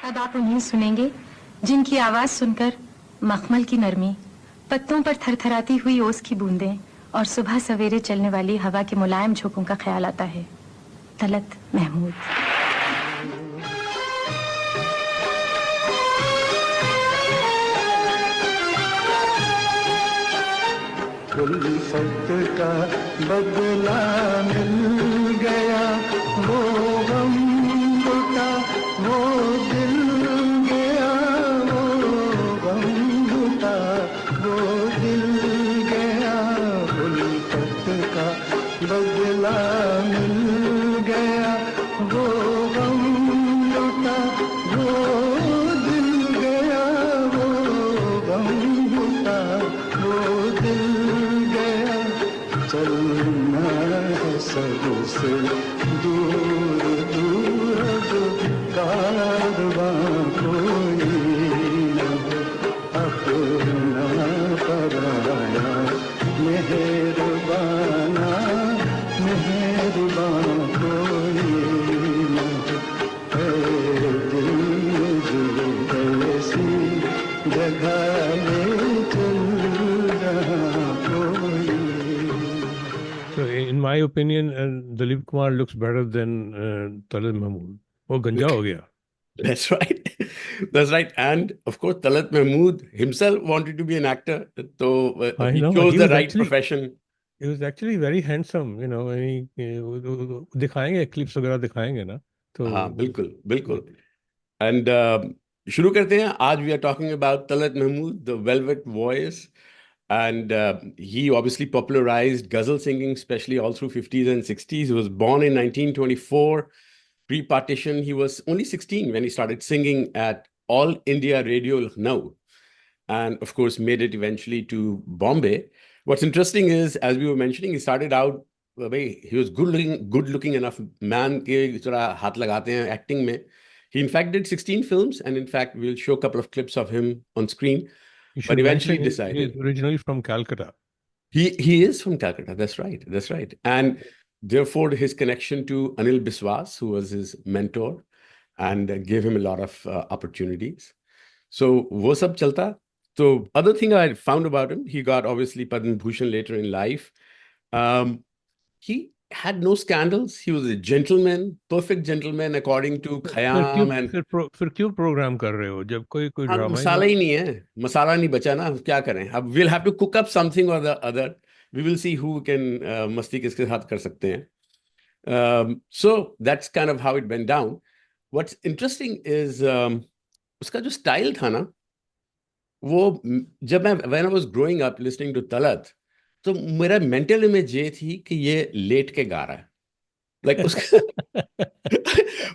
अब आप उन्हें सुनेंगे जिनकी आवाज सुनकर मखमल की नरमी, पत्तों पर थरथराती हुई ओस की बूंदें और सुबह सवेरे चलने वाली हवा के मुलायम झोंकों का ख्याल आता है। तलत महमूद। उल्फत का बदला मिल गया, वो गम लुटा, वो दिल गया, वो गम लुटा, वो दिल गया। उल्फत का बदला मिल गया, वो गम लुटा, वो दिल गया, वो गम लुटा, वो दिल गया। चलना है सबसे दूर दूर, अब कारवां कोई न हो, अपना पराया मेहरबाना, मेहरबान कोई न हो। ऐ दिल जो ऐसी जगह ले चल रहा कोई। So, in my opinion, Dilip Kumar looks better than Talat Mahmood. वो गंजा हो गया. That's right. That's right. And of course, Talat Mahmood himself wanted to be an actor. So I he know. chose He the was right actually profession. he was actually very handsome. You know, दिखाएंगे clips वगैरह दिखाएंगे ना. तो हाँ, बिल्कुल, बिल्कुल. And शुरू करते हैं. आज we are talking about Talat Mahmood, the Velvet Voice. And he obviously popularized ghazal singing, especially all through 50s and 60s. He was born in 1924. Pre-partition, he was only 16 when he started singing at All India Radio Lucknow, and of course made it eventually to Bombay. What's interesting is, as we were mentioning, he started out, he was good looking enough man ke thora haath lagate hain acting mein. He in fact did 16 films, and in fact we'll show a couple of clips of him on screen. you But should eventually mention decided he's originally from Calcutta. he is from Calcutta. That's right. That's right. And therefore, his connection to Anil Biswas, who was his mentor, and gave him a lot of opportunities. So, wo sab chalta. So, other thing I found about him, he got obviously Padma Bhushan later in life. He had no scandals. He was a gentleman, perfect gentleman, according to Khayyam. And फिर क्यों programme कर रहे हो जब कोई हाँ, drama ही मसाला नहीं. ही नहीं है, मसाला नहीं बचा ना, क्या करें अब. Will have to cook up something or the other. We will see who can मस्ती किसके साथ कर सकते हैं. So that's kind of how it went down. What's interesting is उसका जो स्टाइल था ना, वो जब मैं when I was growing up listening to Talat, तो मेरा मेंटल इमेज ये थी कि ये लेट के गा रहा है. लाइक उसका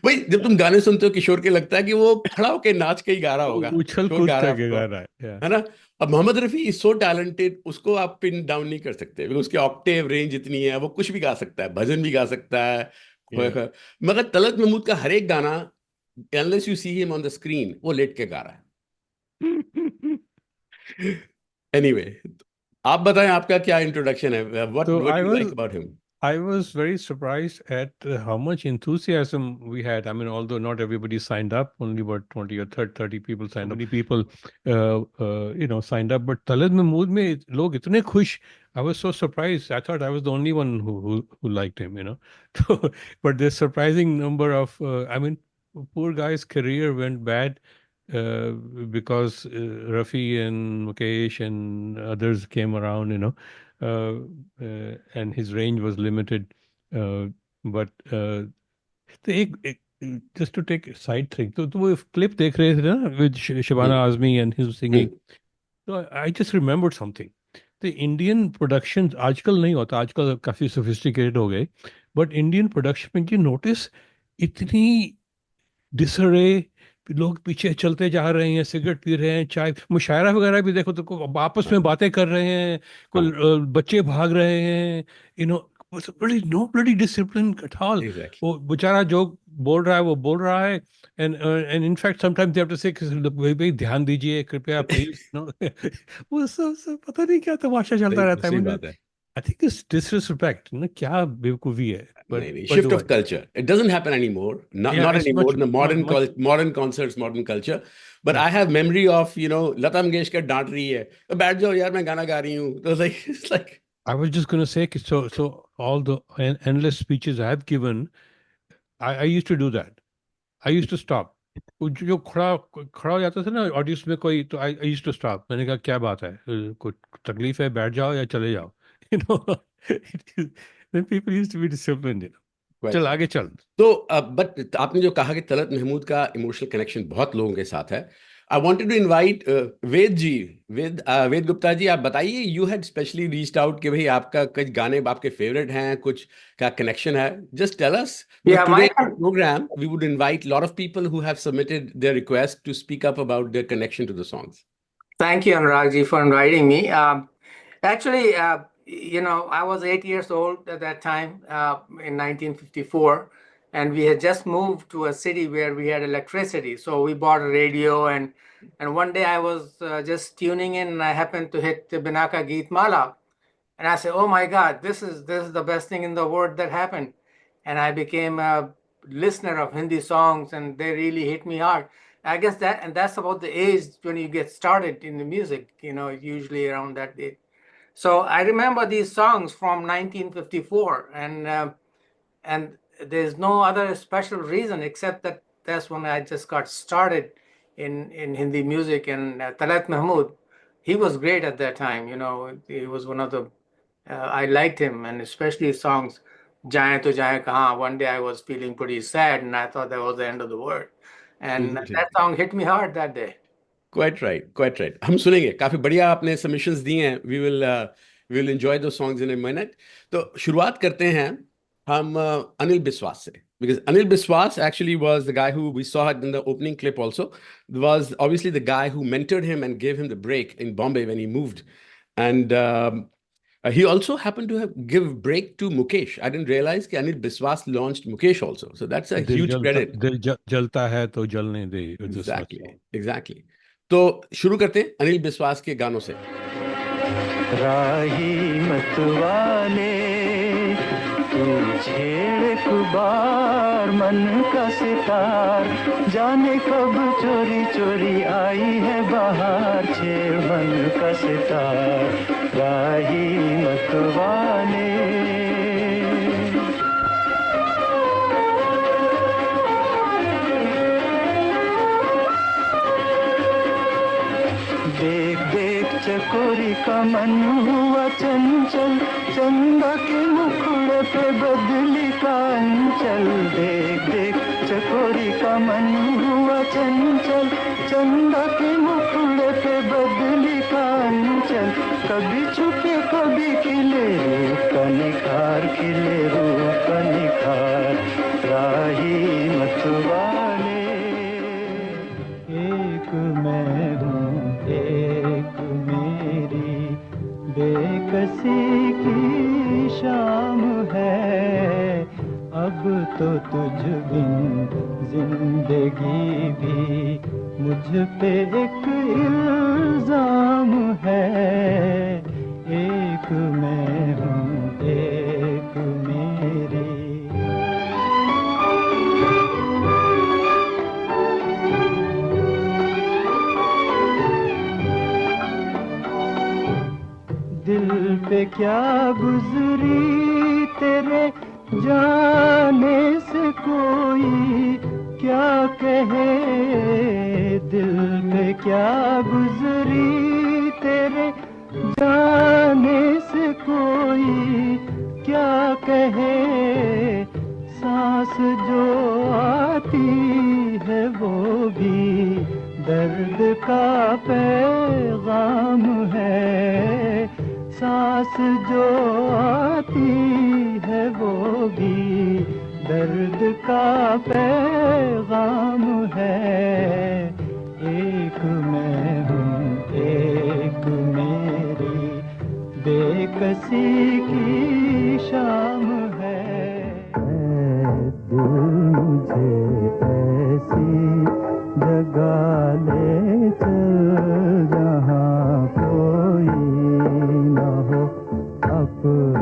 भाई, जब तुम गाने सुनते हो किशोर के, लगता है कि वो खड़ा होके नाच के ही गा रहा होगा, उछल किशोर कूद गा रहा है करके आपको, गा रहा है. है ना. अब Mohammed Rafi is so talented, उसको आप पिन डाउन नहीं कर सकते, बिकॉज़ उसकी ऑक्टेव रेंज इतनी है, वो कुछ भी गा सकता है, भजन भी गा सकता है. मगर तलत महमूद का हर एक गाना, unless you see him on the screen, वो लेट के गा रहा है. एनीवे, आप बताएं आपका क्या इंट्रोडक्शन है, what So what you like about him. I was very surprised at how much enthusiasm we had. I mean, although not everybody signed up, only about 20 or 30 people signed up. Many people, signed up. But Talat Mahmood mein log itne khush. I was so surprised. I thought I was the only one who liked him, you know. But the surprising number of, poor guy's career went bad uh, because Rafi and Mukesh and others came around, you know. And his range was limited. But तो just to take a side thing, तो वो clip देख रहे थे ना with Shabana Azmi and his singing. So I just remembered something. The Indian productions आजकल नहीं होता, आजकल काफी sophisticated हो गए. But Indian production में you notice इतनी disarray, लोग पीछे चलते जा रहे हैं, सिगरेट पी रहे हैं, चाय, मुशायरा वगैरह भी देखो तो आपस में बातें कर रहे हैं, कोई बच्चे भाग रहे हैं, you know, no bloody discipline at all. वो बेचारा जो बोल रहा है वो बोल रहा है. And in fact sometimes they have to say भाई ध्यान दीजिए कृपया प्लीज, नो. वो सब पता नहीं क्या तमाशा चलता रहता है. I think it's disrespect. ना क्या बेवकूफी है. नहीं नहीं, But shift do of culture. It doesn't happen anymore. Not yeah, not it's anymore much in the much. modern concerts, modern culture. But Yeah. I have memory of, Lata Mangeshkar डांट रही है, "तो बैठ जाओ यार, मैं गाना गा रही हूँ." तो like it's like I was just gonna say so all the endless speeches I have given, I used to do that. I used to stop. वो जो खड़ा खड़ा हो जाता था ना ऑडियंस में कोई, तो आई यूज्ड टू स्टॉप. मैंने कहा क्या बात है, कोई तकलीफ है, बैठ जाओ या चले जाओ. You know, then people used to be disciplined, you know. quite चल right. आगे चल. तो बट आपने जो कहा कि तलत महमूद का इमोशनल कनेक्शन बहुत लोगों के साथ है, आई वांटेड टू इनवाइट वेद जी. वेद गुप्ता जी, आप बताइए, you had specially reached out कि भाई आपका कुछ गाने आपके फेवरेट हैं, कुछ का कनेक्शन है. Just tell us, Yeah, because today my programme we would invite lot of people who have submitted their request to speak up about their connection to the songs. thank you, Anurag ji, for inviting me. Actually, I was 8 years old at that time in 1954, and we had just moved to a city where we had electricity. So we bought a radio, and one day I was just tuning in, and I happened to hit the Binaka Geet Mala, and I said, "Oh my God, this is the best thing in the world that happened," and I became a listener of Hindi songs, and they really hit me hard. I guess that's about the age when you get started in the music, usually around that age. So I remember these songs from 1954, and there's no other special reason except that that's when I just got started in Hindi music. And Talat Mahmood, he was great at that time. He was one of the I liked him, and especially his songs "Jaye to Jaye Kahan." One day I was feeling pretty sad, and I thought that was the end of the world, and that song hit me hard that day. Quite right, quite right. हम सुनेंगे. काफी बढ़िया आपने submissions दिए हैं. We will enjoy दो songs in a minute. तो शुरुआत करते हैं हम अनिल बिस्वास से, because Anil Biswas actually was the guy who we saw it in the opening clip also, was obviously the guy who mentored him and gave him the break in Bombay when he moved. And he also happened to give break to Mukesh. I didn't realize that Anil Biswas launched Mukesh also. So that's a huge credit. दिल जलता है तो जलने दे. Exactly, exactly. तो शुरू करते हैं अनिल बिस्वास के गानों से. राही मतवाले तू छेड़ कुबार मन का सितार, जाने कब चोरी चोरी आई है बाहर, छेड़ मन का सितार राही मतवाले. देख देख चकोरी का मन हुआ चंचल, चंदा के मुखड़े पे बदली का अंचल. देख देख चकोरी का मन हुआ चंचल, चंदा के मुखड़े पे बदली का अंचल. कभी छुपे कभी खिले रूप का निखार, खिले रूप का निखार राही मतवाले. एक मैं हूँ एक मेरी बेकसी की शाम है, अब तो तुझ बिन जिंदगी भी मुझ पे एक इल्जाम है. एक मैं हूँ एक मेरी. दिल पे क्या गुजरी तेरे जाने से कोई क्या कहे, दिल पे क्या गुजरी तेरे जाने से कोई क्या कहे. सांस जो आती है वो भी दर्द का पैगाम है. सांस जो आती है वो भी दर्द का पैगाम है. एक मैं हूँ एक मेरी बेकसी की शाम है. दिल मुझे ऐसी जगा ले चल जहाँ कोई न हो अपना.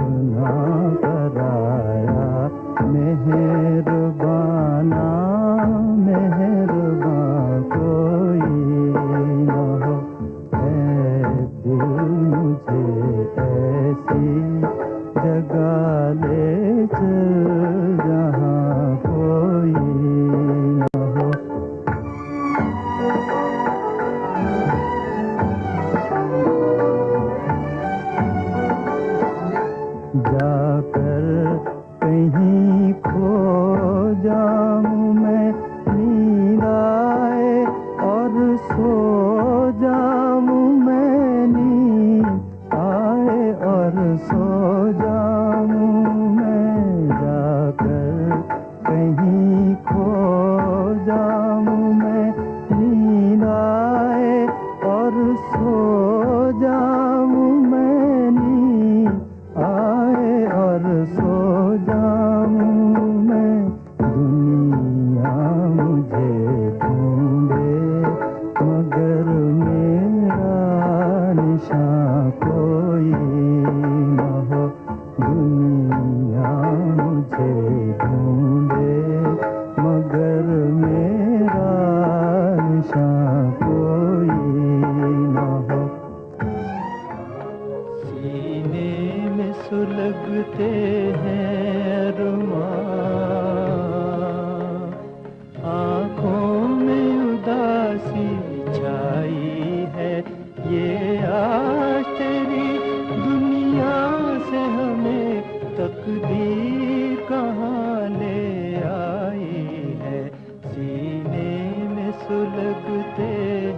सुलगते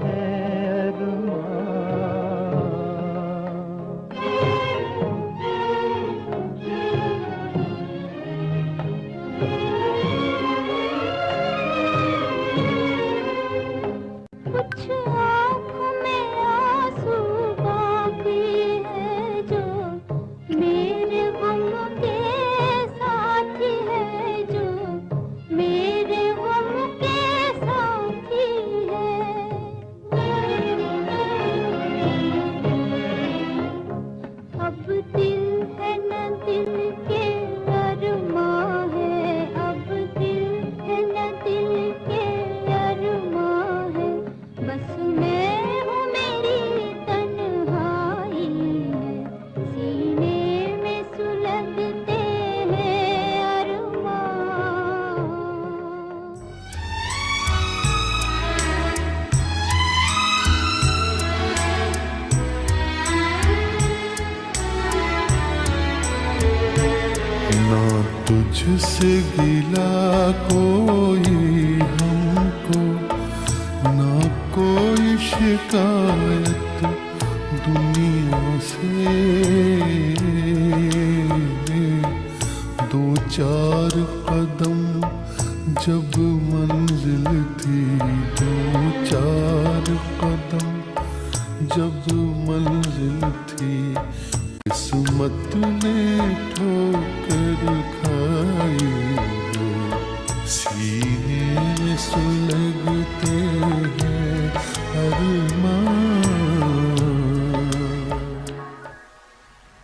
हैं अरमान। कुछ आँखों में आंसू बाकी है जो मेरे गम के साथी है, जो मेरे गम के साथी है। अब दिल है न दिल के अरमां है, अब दिल है न दिल के अरमां है। बस मैं हूँ मेरी तन्हाई है, सीने में सुलगते हैं अरमान। ना तुझसे गिला कोई हमको, ना कोई शिकायत दुनिया से। दो चार कदम जब मंजिल थी, दो चार कदम जब मंजिल थी, किस्मत ने ठोकर खाई है, सीने में सुलगते हैं अरमान।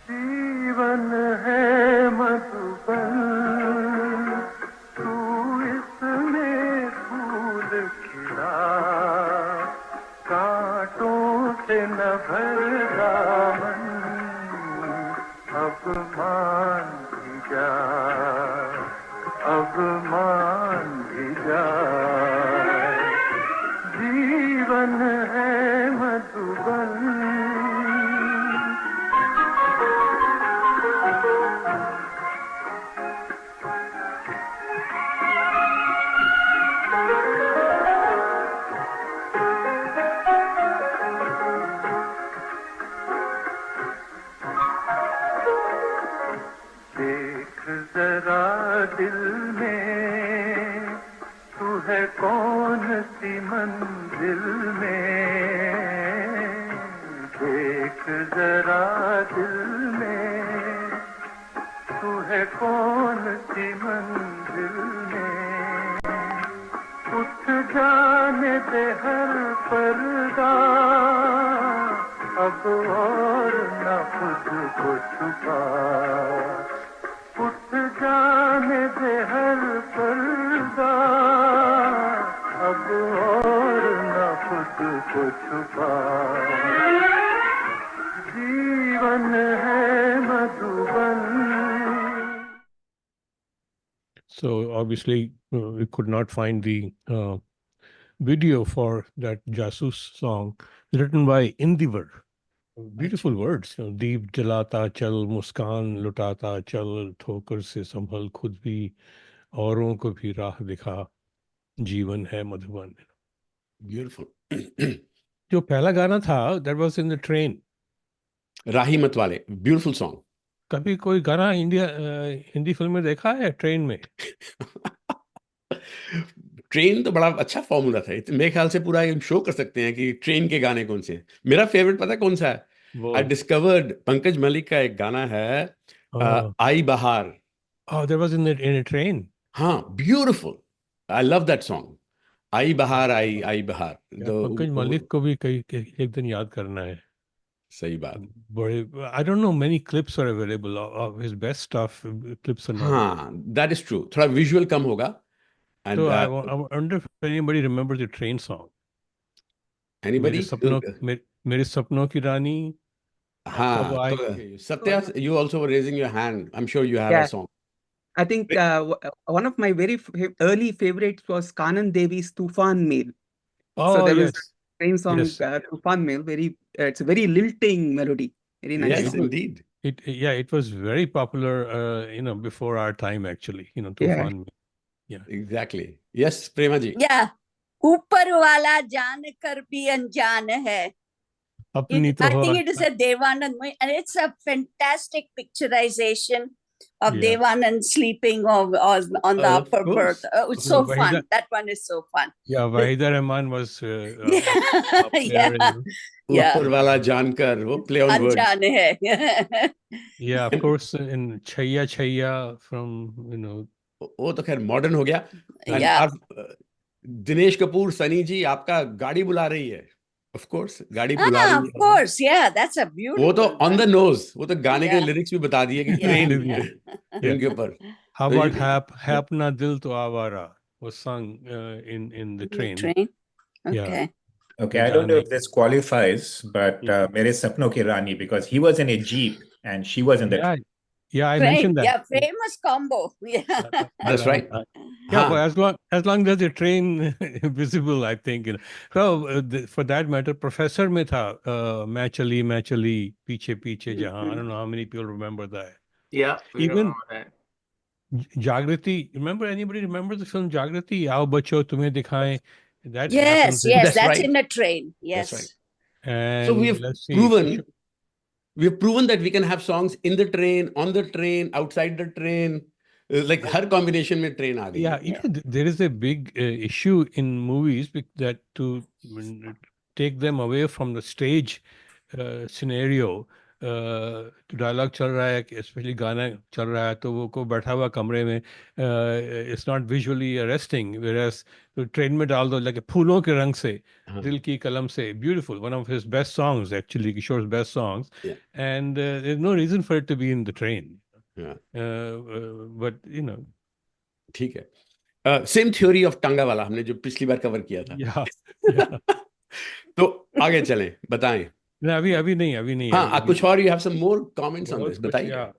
जीवन है मधुबन, तू इसमें फूल खिला, कांटों से न भर दामन, अब मान भी जा, अब मान भी जा। जीवन है मधुबन। देख जरा दिल में, तू है कौन सी मंजिल में। देख जरा दिल में, तू है कौन सी मंजिल में। उठ जाने दे हर पर्दा, अब और न खुद को छुपा। उठ जाने दे हर पर्दा, अब और न खुद को छुपा। जीवन है Madhuban. So obviously, we could not find the video for that Jasus song written by Indivar. Beautiful words. दीप जलाता चल, मुस्कान लुटाता चल, ठोकर से संभल खुद भी, औरों को भी राह दिखा, जीवन है मधुबन। Beautiful. जो पहला गाना था, that was in the train. राही मत वाले, ब्यूटीफुल सॉन्ग। कभी कोई गाना हिंदी फिल्म में देखा है ट्रेन में? ट्रेन तो बड़ा अच्छा फॉर्मूला था। मेरे ख्याल से पूरा एक शो कर सकते हैं कि ट्रेन के गाने कौन से हैं। मेरा फेवरेट पता है कौन सा है? वो आई डिस्कवर्ड पंकज मलिक का एक गाना है, आई बहार। Oh, that was in a train. हाँ, beautiful. I love that song. आई बहार, आई बहार। पंकज मलिक को भी एक दिन याद करना है। सही बात। बड़े, I don't know, many clips are available of his best stuff. Clips are not. हाँ, दैट इज ट्रू। थोड़ा विजुअल कम होगा। So and I wonder if anybody remembers the train song. Anybody? मेरे सपनों की रानी कब हाँ, आए? तो Satya, you also were raising your hand. I'm sure you have Yeah. a song. I think one of my very early favorites was Kanan Devi's Tufan Mail. So Oh, there was yes. a train song, Yes. Tufan Mail. It's a very lilting melody. Very nice. Yes, song. indeed. It was very popular, before our time, actually, Yeah. Tufan. Yeah. Exactly. Yes, Prema ji. Yeah. ऊपर वाला जान कर भी अनजान है. अपनी तो I हो think it is a Devanand movie, and it's a fantastic picturization of Yeah. Devanand sleeping on the Of upper berth. course. It's so Wahida, fun. That one is so fun. yeah, Wahida Rahman was Yeah, up there. yeah, yeah. ऊपर वाला जानकर वो play on words. अनजान है. Yeah, of course, in Chaiya Chaiya from, वो तो खैर modern हो गया. And Yeah. आप दिनेश कपूर सनी जी आपका गाड़ी बुला रही है. Of course गाड़ी बुला रही Of है. course, yeah, that's a beautiful. वो तो on the one. nose. वो तो गाने के Yeah. लिरिक्स भी बता दिए कि Yeah, ट्रेन yeah. ट्रेन के ऊपर. How So about you- Hap Na Dil To Awara was sung in the The train. train. Yeah. Okay. Okay, I don't know if this qualifies, but Mere Sapno Ki Rani, because he was in a Jeep and she was in the Yeah, yeah, I Train. mentioned that. Yeah, famous combo. Yeah. That's right. Yeah, हाँ. but as long as the train visible, I think. So for that matter, Professor में था मैं चली पीछे पीछे जहाँ. I don't know how many people remember that. Yeah, we Even remember that. Jagriti. Anybody remember the film Jagriti? आओ बच्चों तुम्हें दिखाएं. That Yes, happens. yes, that's right. in a train. Yes. That's right. And So we have let's see. proven that we can have songs in the train, on the train, outside the train. Like her combination में train आ गई. Yeah, there is a big issue in movies that to take them away from the stage scenario. तो dialogue चल रहा है, especially गाना चल रहा है, तो वो को बैठा हुआ कमरे में it's not visually arresting, whereas तो ट्रेन में डाल दो like फूलों के रंग से, दिल की कलम से, beautiful, one of his best songs actually, Kishore's best songs, and there's no reason for it to be in the train. Yeah. But ठीक है. सेम थ्योरी ऑफ टांगा वाला हमने जो पिछली बार कवर किया था. yeah. तो आगे चलें, बताएं. No, अभी नहीं. हाँ, कुछ और, you have some more comments on this. बताइए. Yeah.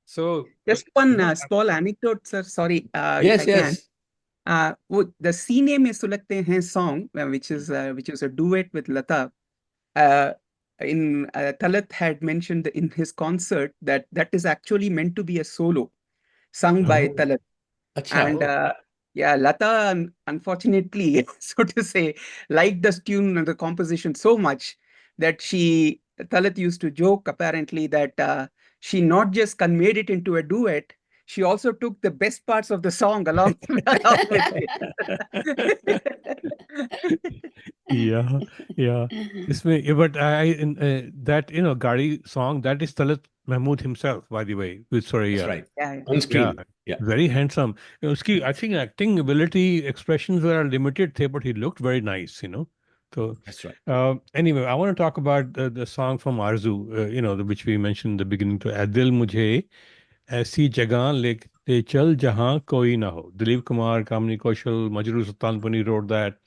So Just one small anecdote, sir. Sorry. Yes, if I yes. can. The सीने में सुलगते हैं song, which is a duet with Lata. Talat had mentioned in his concert that is actually meant to be a solo sung by Talat. अच्छा. And yeah, Lata unfortunately, so to say, liked the tune and the composition so much that Talat used to joke apparently that she not just conveyed it into a duet, she also took the best parts of the song along with it. yeah. But that Gadi song, that is Talat Mahmood himself, by the way, with Soraya. That's right. Yeah. On screen. Yeah. Very handsome. I think acting ability, expressions were limited, but he looked very nice. So That's right. Anyway, I want to talk about the song from Arzu, which we mentioned in the beginning. To Adil Mujhe ऐसी जगह लेके चल जहाँ कोई ना हो. Dilip Kumar, Kamini Kaushal, Majrooh Sultanpuri wrote that.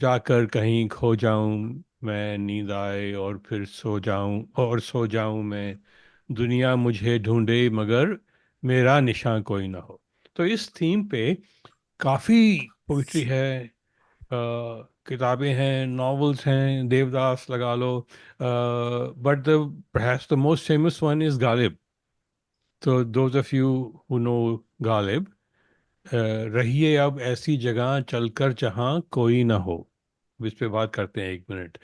जाकर कहीं खो जाऊं मैं, नींद आए और फिर सो जाऊं मैं, दुनिया मुझे ढूंढे मगर मेरा निशान कोई ना हो. तो इस थीम पे काफ़ी पोइट्री है, किताबें हैं, नॉवेल्स हैं, देवदास लगा लो, but perhaps the most famous one is Ghalib. So those of you who know Ghalib, रहिए अब ऐसी जगह चलकर जहाँ कोई ना हो. इस पे बात करते हैं 1 मिनट.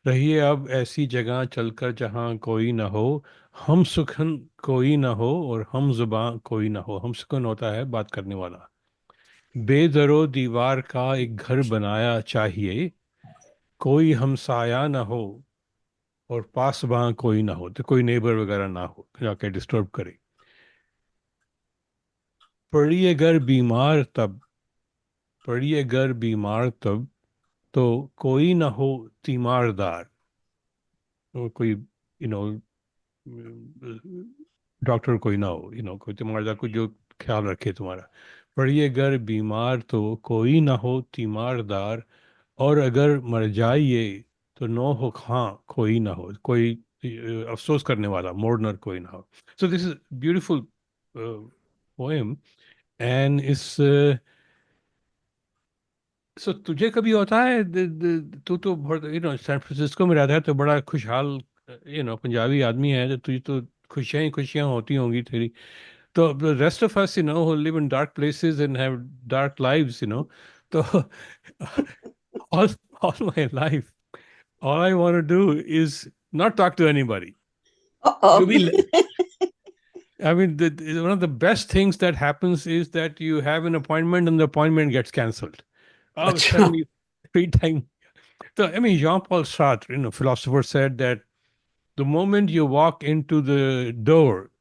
रहिए अब ऐसी जगह चलकर जहाँ कोई ना हो, हम सुखन कोई ना हो और हम जुबां कोई ना हो. हम सुखन होता है बात करने वाला. बेदरो दीवार का एक घर बनाया चाहिए, कोई हमसाया ना हो और पासबां कोई ना हो, तो कोई नेबर वगैरह ना हो जाके डिस्टर्ब करे. पड़िए अगर बीमार तब तो कोई ना हो तीमारदार. तो कोई डॉक्टर कोई ना हो, कोई तीमारदार, कोई जो ख्याल रखे तुम्हारा. पड़िए अगर बीमार तो कोई ना हो तीमारदार, और अगर मर जाइए तो नो हो हाँ कोई ना हो, कोई अफसोस करने वाला, मोर्नर कोई ना हो. So this is beautiful poem. And इस सो तुझे कभी होता है तू तो बहुत सैन फ्रांसिस्को में रहता है, तो बड़ा खुशहाल पंजाबी आदमी है, तो तुझे तो खुशियाँ ही खुशियाँ होती होंगी तेरी. तो the rest of us who live in dark places and have dark lives, So all my life, all I want to do is not talk to anybody. Uh-oh. I mean, one of the best things that happens is that you have an appointment and the appointment gets cancelled. All of a sudden, free time. So, I mean, Jean-Paul Sartre, philosopher, said that the moment you walk into the door,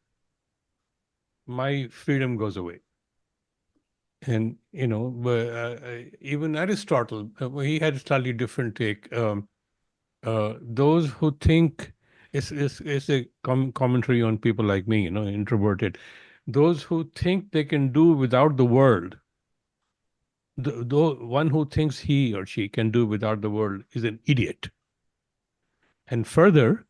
my freedom goes away. And, even Aristotle, he had a slightly different take. Those who think, it's a commentary on people like me, introverted. Those who think they can do without the world, the one who thinks he or she can do without the world is an idiot. And further,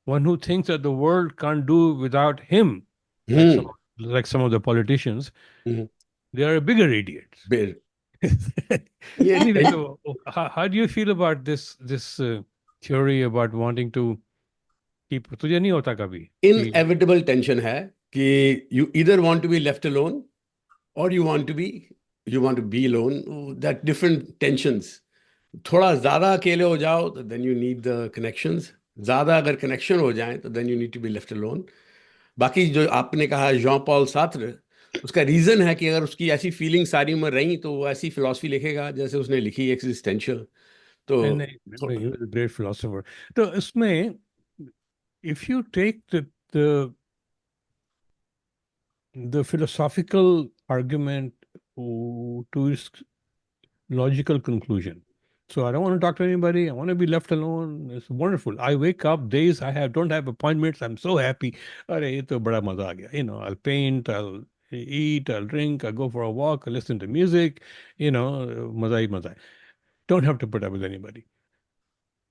one who thinks that the world can't do without him, like some of the politicians, they are bigger idiots. Anyway, so how do you feel about this theory about wanting to keep? तुझे नहीं होता कभी? Inevitable tension है कि you either want to be left alone or you want to be alone. That different tensions. थोड़ा ज़्यादा अकेले हो जाओ, then you need the connections. ज़्यादा अगर connection हो जाए, तो then you need to be left alone. बाकी जो आपने कहा जॉन पॉल सात्र, उसका रीजन है कि अगर उसकी ऐसी फीलिंग सारी उम्र रही तो वो ऐसी फिलॉसफी लिखेगा जैसे उसने लिखी एग्जिस्टेंशियल. तो ग्रेट फिलोसोफर. तो इसमें if you take the philosophical argument to its logical conclusion. So I don't want to talk to anybody. I want to be left alone. It's wonderful. I wake up days don't have appointments. I'm so happy. Arey, ye to bada maza aa gaya. I'll paint, I'll eat, I'll drink, I'll go for a walk, I'll listen to music, maza hi maza. Don't have to put up with anybody.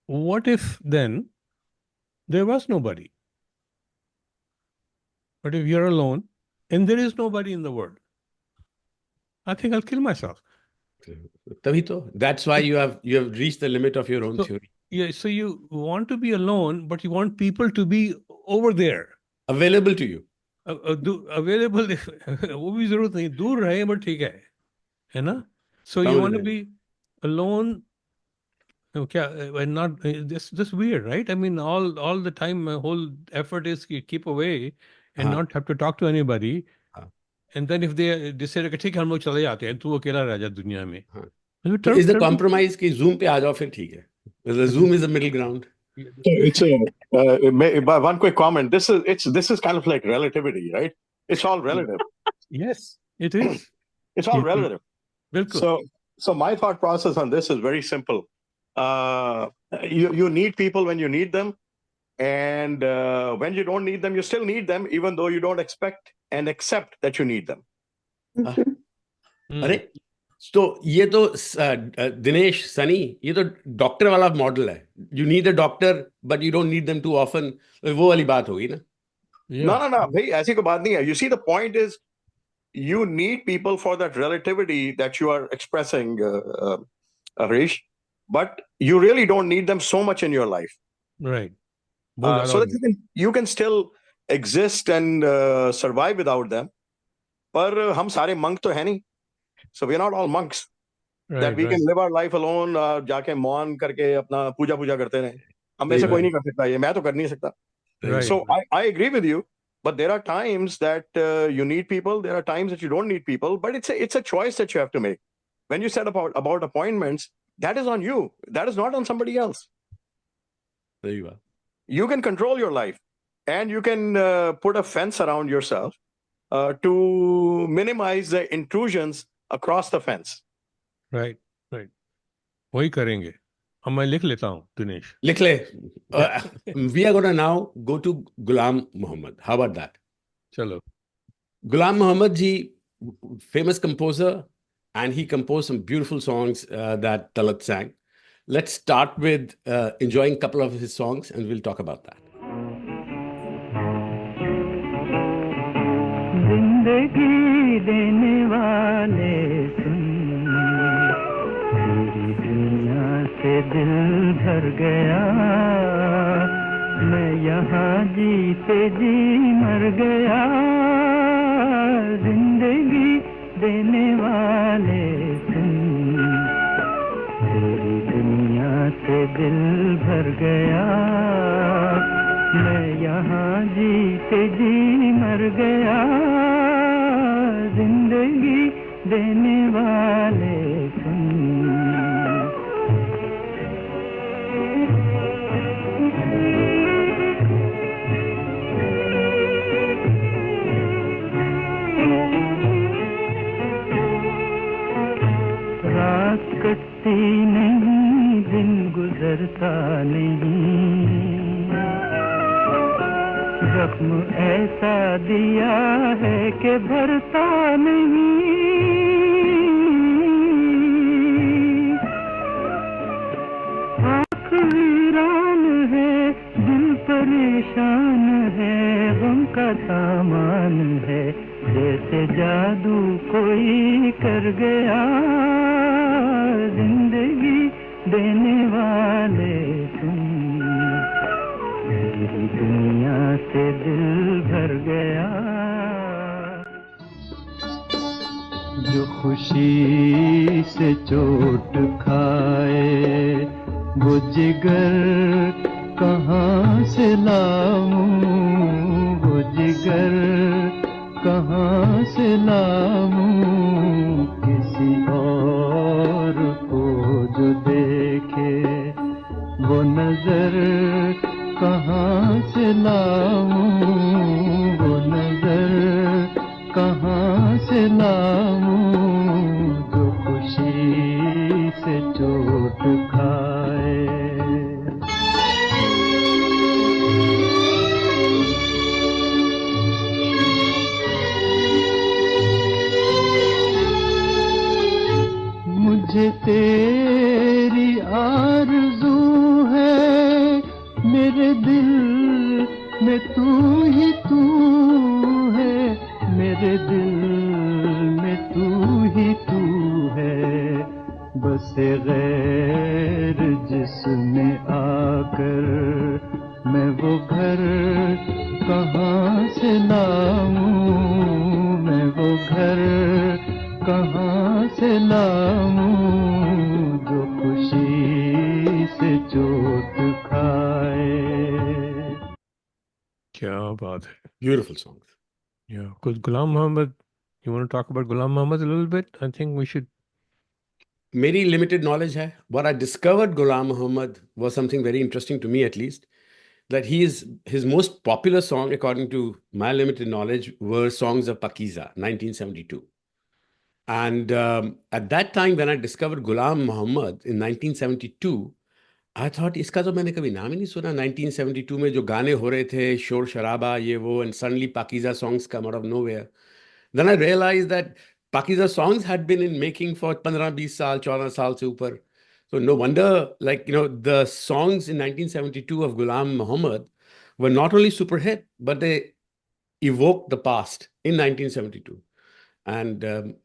What if then there was nobody? But if you're alone and there is nobody in the world, I think I'll kill myself. That's why you have reached the limit of your own theory. Yeah, so you want to be alone, but you want people to be over there. Available to you. Available, वो भी जरूरत नहीं, दूर रहे but ठीक है ना? So you want to be alone. And not this weird, right? I mean, all the time, my whole effort is to keep away and not have to talk to anybody. And then if they decide कि ठीक है हम लोग चले जाते हैं, तू अकेला रह जा दुनिया में. So is the compromise कि Zoom पे आ जाओ फिर ठीक है. The Zoom is the middle ground. It's one quick comment. This is kind of like relativity, right? It's all relative. Yes, it is. It's all relative. Bilkul. So my thought process on this is very simple. You need people when you need them, and when you don't need them, you still need them, even though you don't expect and accept that you need them. अरे तो ये तो दिनेश सनी ये तो doctor वाला model है. You need a doctor but you don't need them too often. वो वाली बात होगी ना. No भाई ऐसी कोई बात नहीं है. You see, the point is you need people for that relativity that you are expressing, Harish, but you really don't need them so much in your life. Right. So that you can still exist and survive without them. पर हम सारे monk तो है नहीं. So we're not all monks. That we can live our life alone. जाके मौन करके अपना पूजा करते रहे. हम में से कोई नहीं कर सकता ये. मैं तो कर नहीं सकता. So I agree with you. But there are times that you need people. There are times that you don't need people. But it's a choice that you have to make. When you said about appointments, that is on you. That is not on somebody else. There you are. You can control your life, and you can put a fence around yourself to minimize the intrusions across the fence. Right. वही करेंगे. अब मैं लिख लेता हूँ दिनेश. लिख ले. We are going to now go to Ghulam Muhammad. How about that? चलो. Ghulam Muhammad ji, famous composer, and he composed some beautiful songs that Talat sang. Let's start with enjoying a couple of his songs, and we'll talk about that. जिंदगी देने वाले सुन, तेरी दुनिया से दिल भर गया. मैं यहाँ जीते जी मर गया. जिंदगी देने वाले सुन, तेरी दुनिया से दिल भर गया, मैं यहाँ जीते जी मर गया, जिंदगी देने वाले सुन। रात कटती नहीं, दिन गुजरता नहीं, जख्म ऐसा दिया है कि भरता नहीं, आँख वीरान है, दिल परेशान है, गम का सामान है, जैसे जादू कोई कर गया, जिंदगी देने वाले तुम, मेरी दुनिया से दिल भर गया। जो खुशी से चोट खाए वो जिगर कहाँ से लाऊं, वो जिगर कहाँ से लाऊं, किसी और को जो देखे वो नजर कहाँ से लाऊं, वो नजर कहाँ से लाऊं, जो खुशी से चोट खाए। मुझे तेरी आरज़ू है, मेरे दिल में तू ही तू है, मेरे दिल में तू ही तू है, बस गैर जिसमें आकर मैं वो घर कहाँ से लाऊं, मैं वो घर कहाँ से लाऊं, जो खुशी से चोट खाए। क्या बात है. Beautiful songs. Yeah, because Ghulam Muhammad, you want to talk about Ghulam Muhammad a little bit? I think we should. Very limited knowledge hai. What I discovered Ghulam Muhammad was something very interesting to me, at least, that his most popular song, according to my limited knowledge, were songs of Pakiza, 1972. And at that time, when I discovered Ghulam Muhammad in 1972, I thought, इसका तो मैंने कभी नाम ही नहीं सुना. 1972 में जो गाने हो रहे थे, शोर शराबा ये वो, and suddenly Pakiza songs come out of nowhere. Then I realized that Pakiza songs had been in making for 15-20 साल, 14 साल से ऊपर. So no wonder, like, the songs in 1972 of Ghulam Muhammad were not only super hit, but they evoked the past in 1972. And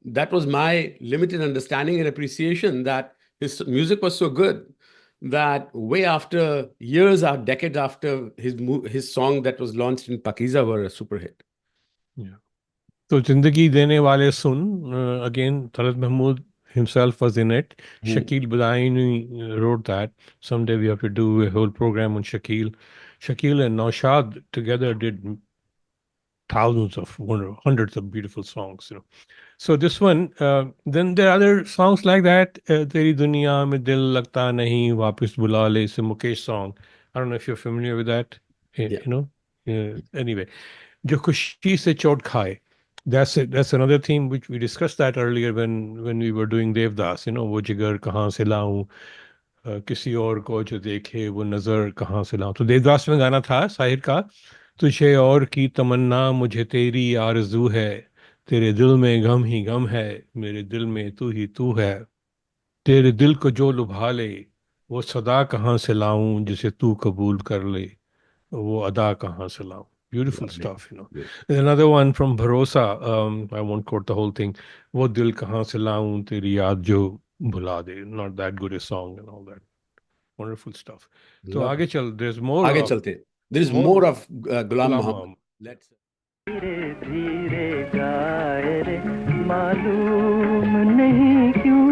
that was my limited understanding and appreciation, that his music was so good that way after, years or decades after, his song that was launched in Pakiza were a super hit. Yeah. So Zindagi Dene Wale Sun, again, Talat Mahmood himself was in it. Shakil Badaini wrote that. Someday we have to do a whole program on Shakil. Shakil and Naushad together did thousands of, hundreds of beautiful songs. So this one, then there are other songs like that. Teri Duniya Mein Dil Lagta Nahi, Wapis Bula Le, it's a Mukesh song. I don't know if you're familiar with that. Anyway, Jo Khushi Se Chot Khaye. That's it. That's another theme which we discussed that earlier when we were doing Devdas. वो जिगर कहाँ से लाऊं, किसी और को जो देखे वो नजर कहाँ से लाऊं. तो देवदास में गाना था साहिर का, तुझे और की तमन्ना मुझे तेरी आरज़ू है, तेरे दिल में गम ही गम है, मेरे दिल में तू ही तू है, तेरे दिल को जो लुभा ले वो सदा कहाँ से लाऊं, जिसे तू कबूल कर ले वो अदा कहाँ से लाऊं. Beautiful stuff. There's another one from Bharosa. I won't quote the whole thing. वो दिल कहाँ से लाऊं तेरी याद जो भुला दे. Not that good a song and all that. Wonderful stuff. So आगे चल. There's more. आगे चलते. There is more of Ghulam Muhammad. Let's. धीरे धीरे गाए रे, मालूम नहीं क्यों,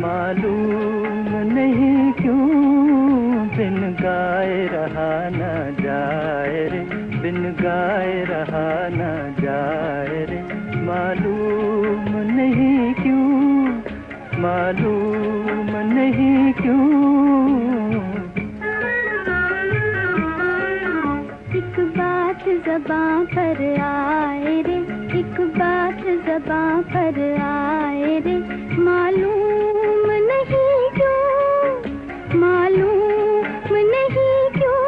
मालूम नहीं क्यों, बिन गाए रहा न जाए रे, बिन गाए रहा न जाए रे, मालूम नहीं क्यों, मालूम नहीं क्यों। एक बात ज़बां पर आए रे, एक बात ज़बां पर आए रे, मालूम नहीं क्यों, मालूम नहीं क्यों,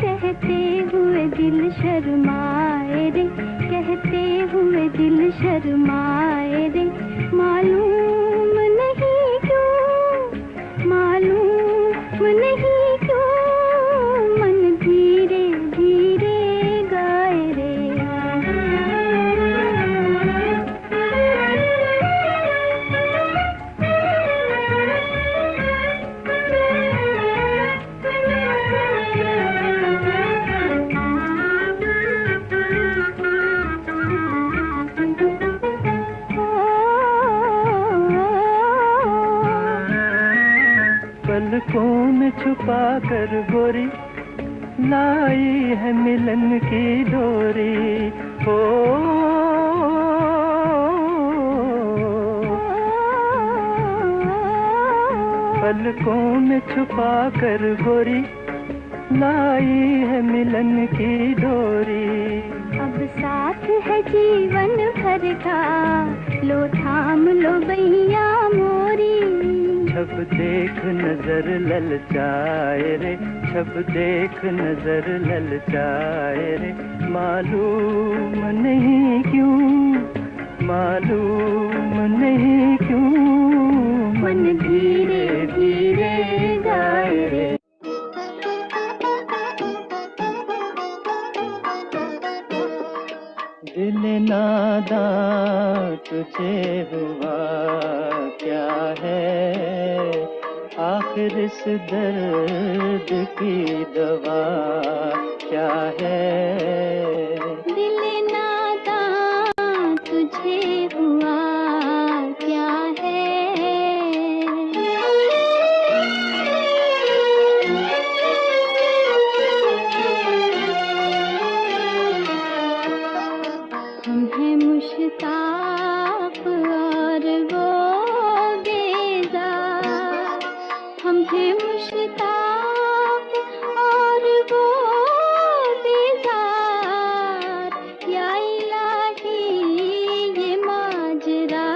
कहते हुए दिल शर्माए रे, कहते हुए दिल शर्माए रे, मालूम नहीं क्यों, मालूम नहीं क्यों, मन धीरे धीरे गाए रे। पलकों में छुपा कर गोरी लाई है मिलन की डोरी, हो पलकों में छुपा कर गोरी लाई है मिलन की डोरी। अब साथ है जीवन भर का, लो थाम लो बैया मोरी। छब देख नजर ललचाए रे, छब देख नजर ललचाए रे, मालूम नहीं क्यों, मालूम नहीं क्यों, मन धीरे धीरे गाए रे। दिल नादां तुझे हुआ क्या है, आखिर इस दर्द की दवा क्या है। दिल नादां तुझे हुआ क्या है, हम हैं मुश्ताक और वो बेजार, हम हैं मुश्ताक और वो बेजार, या इलाही ये माजरा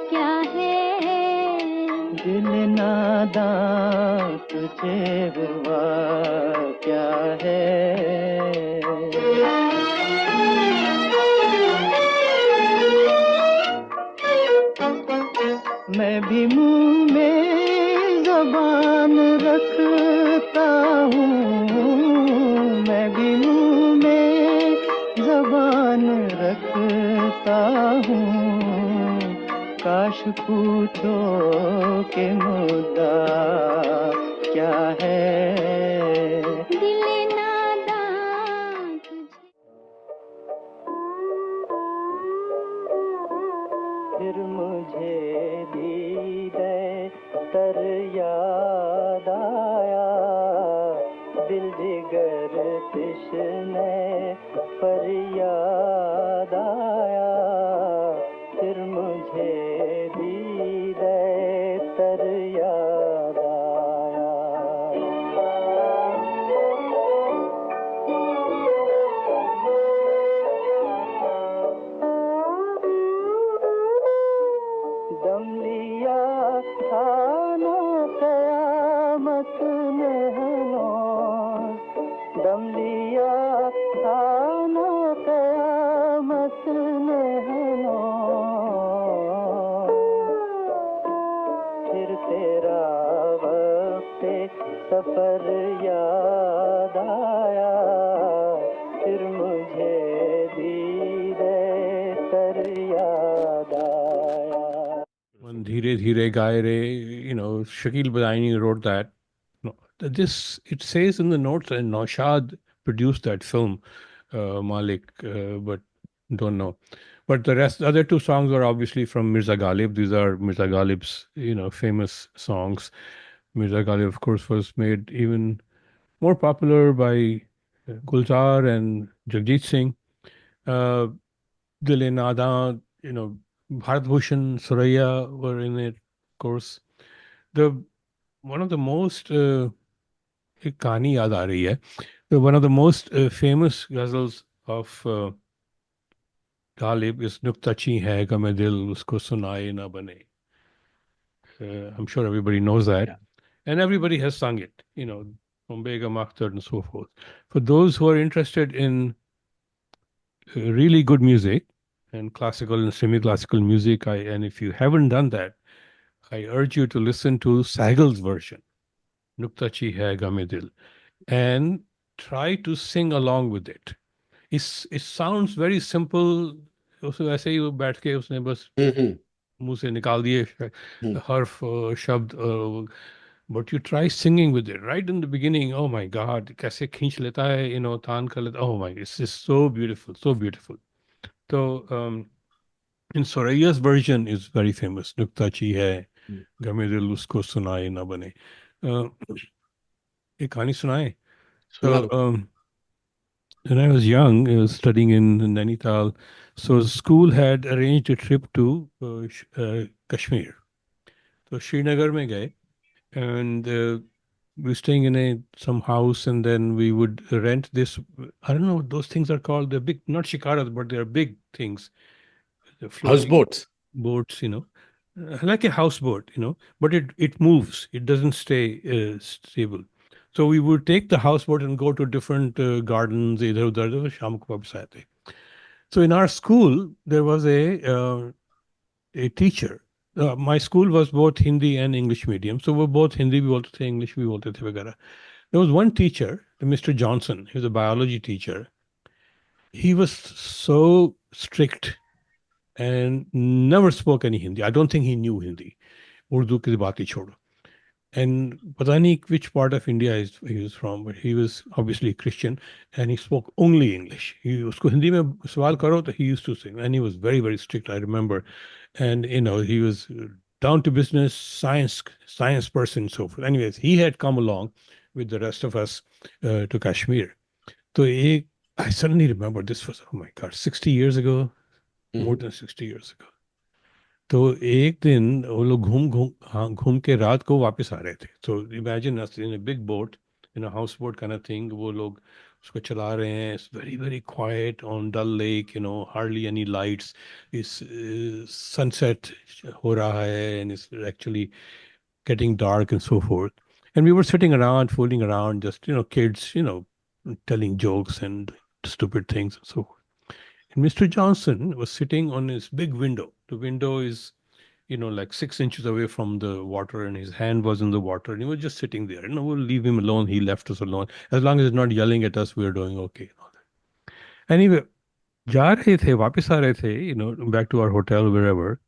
क्या है। दिल नादां तुझे हुआ क्या है। मैं भी मुंह में ज़बान रखता हूँ, मैं भी मुंह में ज़बान रखता हूँ, काश पूछो कि मुद्दा क्या है। दिल नादां फिर मुझे दीदे तर याद आया, दिल जिगर तिश्ने पर याद आया, फिर मुझे दीदे तर याद आया। दम लिया था ना क़यामत ने हनोज, दम लिया था ना क़यामत ने हनोज, फिर तेरा वक्त सफर याद आया, फिर मुझे दीदे तर याद आया। Dheere Dheere Gaye Re, Shakil Badaini wrote that. This, it says in the notes, and Naushad produced that film. Malik, but don't know. But the other two songs were obviously from Mirza Ghalib. These are Mirza Ghalib's, famous songs. Mirza Ghalib, of course, was made even more popular by Gulzar and Jagjit Singh. Dil Nada, Bharat Bhushan, Suraya were in it, of course. The one of the most एक कहानी याद आ रही है. One of the most famous ghazals of Ghalib is Nuktachi hai game dil usko sunaye na bane. I'm sure everybody knows that. Yeah. And everybody has sung it, from Begum Akhtar and so forth. For those who are interested in really good music and classical and semi-classical music, and if you haven't done that, I urge you to listen to Sagal's version, Nuktachi hai game dil, and try to sing along with it. It sounds very simple. उसे वैसे ही वो बैठ के उसने बस मुंह से निकाल दिए हर्फ शब्द, but you try singing with it right in the beginning. Oh my God, कैसे खींच लेता है, तान कर लेता. Oh my, it's just so beautiful, so beautiful. So in Soraya's version is very famous. Nuktachi hai गमे दिल उसको सुनाए ना बने. एक कहानी सुनाए. So when I was young, I was studying in Nainital. So school had arranged a trip to Kashmir. So Srinagar mein gaye, and we were staying in some house, and then we would rent this. I don't know what those things are called. They're big, not shikaras, but they're big things. Houseboats. Boats, like a houseboat, but it moves. It doesn't stay stable. So we would take the houseboat and go to different gardens. इधर उधर शाम को वापस आए थे. So in our school there was a teacher. My school was both Hindi and English medium. So we're both Hindi, we बोलते थे, English भी बोलते थे वगैरह. There was one teacher, Mr. Johnson. He was a biology teacher. He was so strict and never spoke any Hindi. I don't think he knew Hindi. Urdu की बात ही छोड़ो. And पता नहीं which part of India he was from, but he was obviously Christian, and he spoke only English. उसको हिंदी में सवाल करो तो he used to sing, and he was very, very strict, I remember. And he was down to business, science person, and so forth. Anyways, he had come along with the rest of us to Kashmir. So I suddenly remember, this was, oh my God, 60 years ago, more than 60 years ago. तो एक दिन वो लोग घूम के रात को वापस आ रहे थे. So imagine us in a big boat, in a houseboat kind of thing. वो लोग उसको चला रहे हैं. It's very, very quiet on Dal Lake, hardly any lights. It's sunset हो रहा है, and it's actually getting dark and so forth. And we were sitting around, fooling around, just, kids, telling jokes and stupid things and so forth. And Mr. Johnson was sitting on his big window. The window is, like 6 inches away from the water, and his hand was in the water, and he was just sitting there. We'll leave him alone. He left us alone. As long as he's not yelling at us, we're doing okay. Anyway, जा रहे थे, वापस आ रहे थे, back to our hotel, wherever.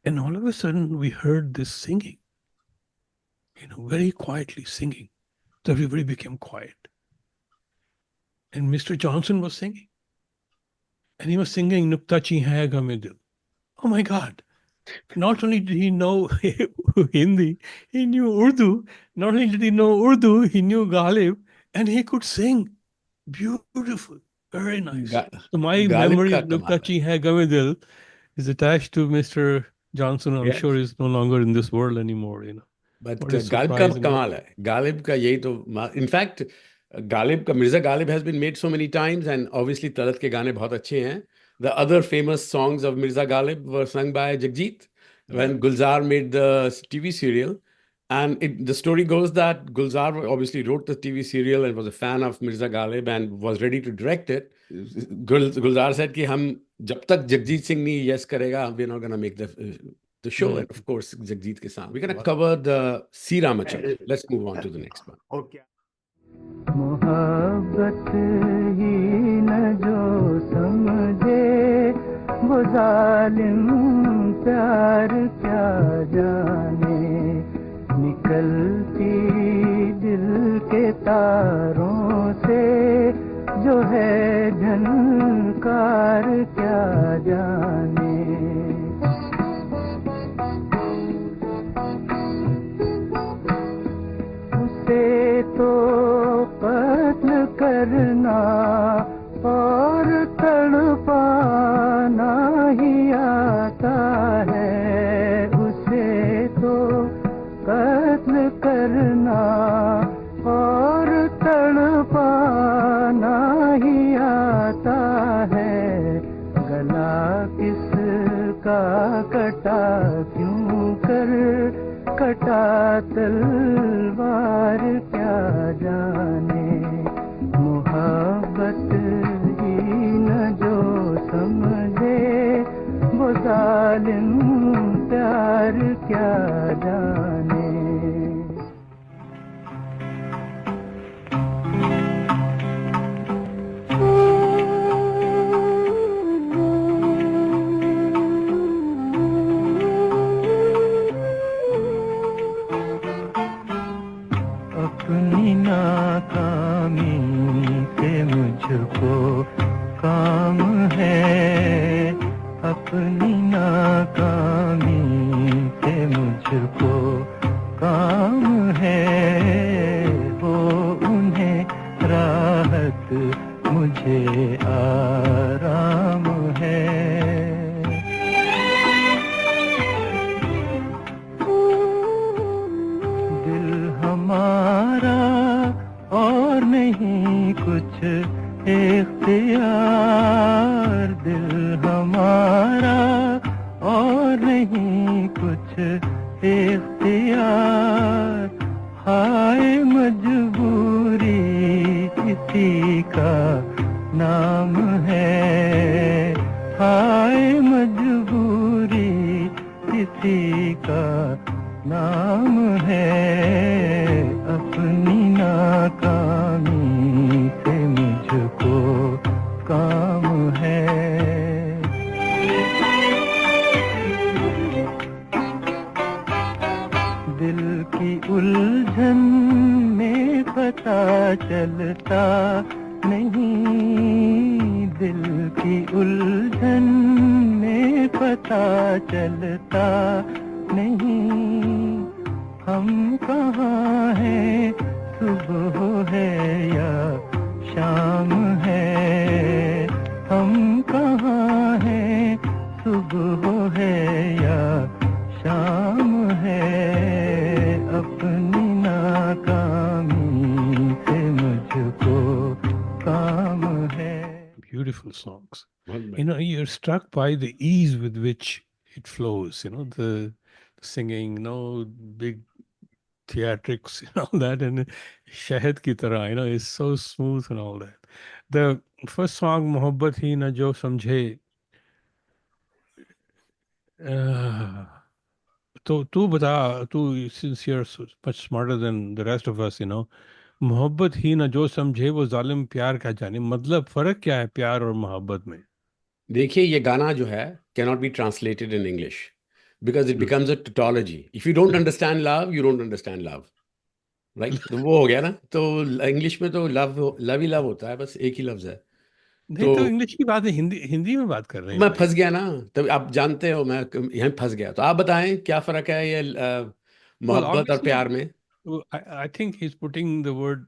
And all of a sudden, we heard this singing, very quietly singing. So everybody became quiet. And Mr. Johnson was singing. And he was singing Nuktachi hai game dil. Oh my God. Not only did he know Hindi, he knew Urdu. Not only did he know Urdu, he knew Ghalib, and he could sing. Beautiful. Very nice. So my memory of Nuktachi hai game dil is attached to Mr. Johnson. I'm sure he's no longer in this world anymore, But Ghalib ka kamal hai. Ghalib ka yahi to, in fact, Mirza Ghalib has been made so many times, and obviously Talat ke gaane bahut achhe hain. The other famous songs of Mirza Ghalib were sung by Jagjit when Gulzar made the TV serial. And the story goes that Gulzar obviously wrote the TV serial and was a fan of Mirza Ghalib and was ready to direct it. Gulzar said कि हम जब तक Jagjit Singh नहीं yes करेगा, we're not going to make the show. And of course, Jagjit ke saath. We're going to cover the C. Ramachandran. Let's move on to the next one. Okay. मोहब्बत ही न जो समझे वो जालिम प्यार क्या जाने निकलती दिल के तारों से जो है करना और तड़पाना ही आता है, उसे तो कत्ल करना और तड़पाना ही आता है। गला किसका कटा क्यों कर कटा तलवार क्या जाने, मोहब्बत ही न जो समझे वो जालिम प्यार क्या जाने। अपनी नाकामी से मुझको काम है, अपनी नाकामी से मुझको काम है, वो उन्हें राहत मुझे आराम है। दिल हमारा और नहीं कुछ इख्तियार, दिल हमारा और नहीं कुछ इख्तियार, हाय मजबूरी इसी का नाम है, हाय मजबूरी इसी का नाम है। अपनी नाकामी से मुझको काम है। दिल की उलझन में पता चलता नहीं, दिल की उलझन में पता चलता नहीं, हम कहाँ हैं, सुबह है या शाम है, हम कहाँ हैं, सुबह है या शाम है। अपनी नाकामी से मुझको काम है। Beautiful songs. You know, you're struck by the ease with which it flows, you know, the singing, no big theatrics and all that, and Shahid ki tarah, you know, is so smooth and all that. The first song, Mohabbat Hi Na Jo Samjhe, तो तू बता, तू since you're much smarter than the rest of us, you know, मोहब्बत ही ना जो समझे वो जालिम प्यार क्या जाने, मतलब फर्क क्या है प्यार और मोहब्बत में? देखिए ये गाना जो है cannot be translated in English because it becomes a tautology. If you don't understand love you don't understand love, right? तो वो हो गया ना। तो इंग्लिश में तो लव लव ही लव होता है, बस एक ही लफ्ज है। नहीं तो तो इंग्लिश की बात है, हिंदी हिंदी में बात कर रहे हैं मैं भाई। फंस गया ना, तब आप जानते हो मैं यहीं फंस गया। तो आप बताएं क्या फर्क है ये Well, मोहब्बत और obviously, प्यार में? I think he's putting the word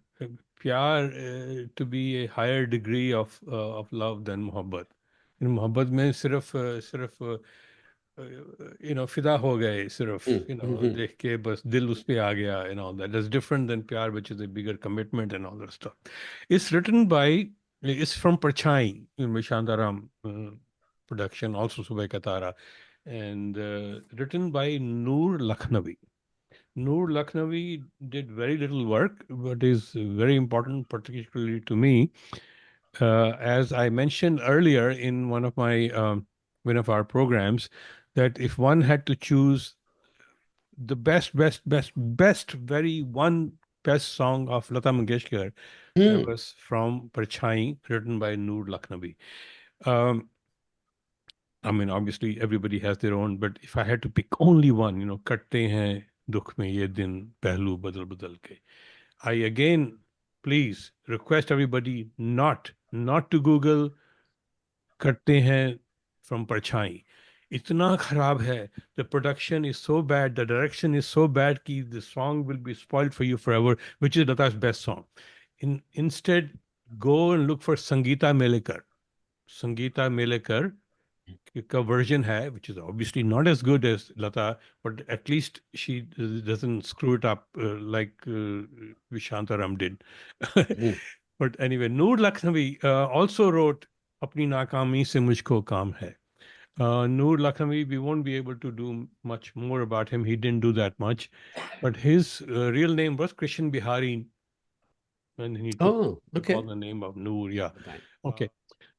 प्यार to be a higher degree of love than मोहब्बत। मोहब्बत में सिर्फ फिदा हो गए, सिर्फ हम्म। देख के बस दिल उस पे आ गया, all that is different than प्यार, which is a bigger commitment and all that stuff. It's written by, it's from Parchai, Shantaram production, also Subhay Katara, and written by Noor Lakhnavi. Noor Lakhnavi did very little work, but is very important, particularly to me. As I mentioned earlier in one of our programs, that if one had to choose the best, very one best song of Lata Mangeshkar, that was from Parchai, written by Noor Lakhnavi. Um, I mean, obviously everybody has their own, but if I had to pick only one, कटते हैं दुख में ये दिन पहलू बदल बदल के. I again, please request everybody not to Google कटते हैं from Parchai. इतना खराब है. The production is so bad, the direction is so bad कि the song will be spoiled for you forever, which is Lata's best song. Instead, go and look for Sangeeta Melekar. Sangeeta Melekar ka version hai, which is obviously not as good as Lata, but at least she doesn't screw it up like Vishantaram did. But anyway, Noor Lakhnavi also wrote Apni Naakami Se Mujhko Kaam Hai. Noor Lakhnavi, we won't be able to do much more about him. He didn't do that much. But his real name was Krishan Bihari. And he took called the name of Noor, yeah. Okay.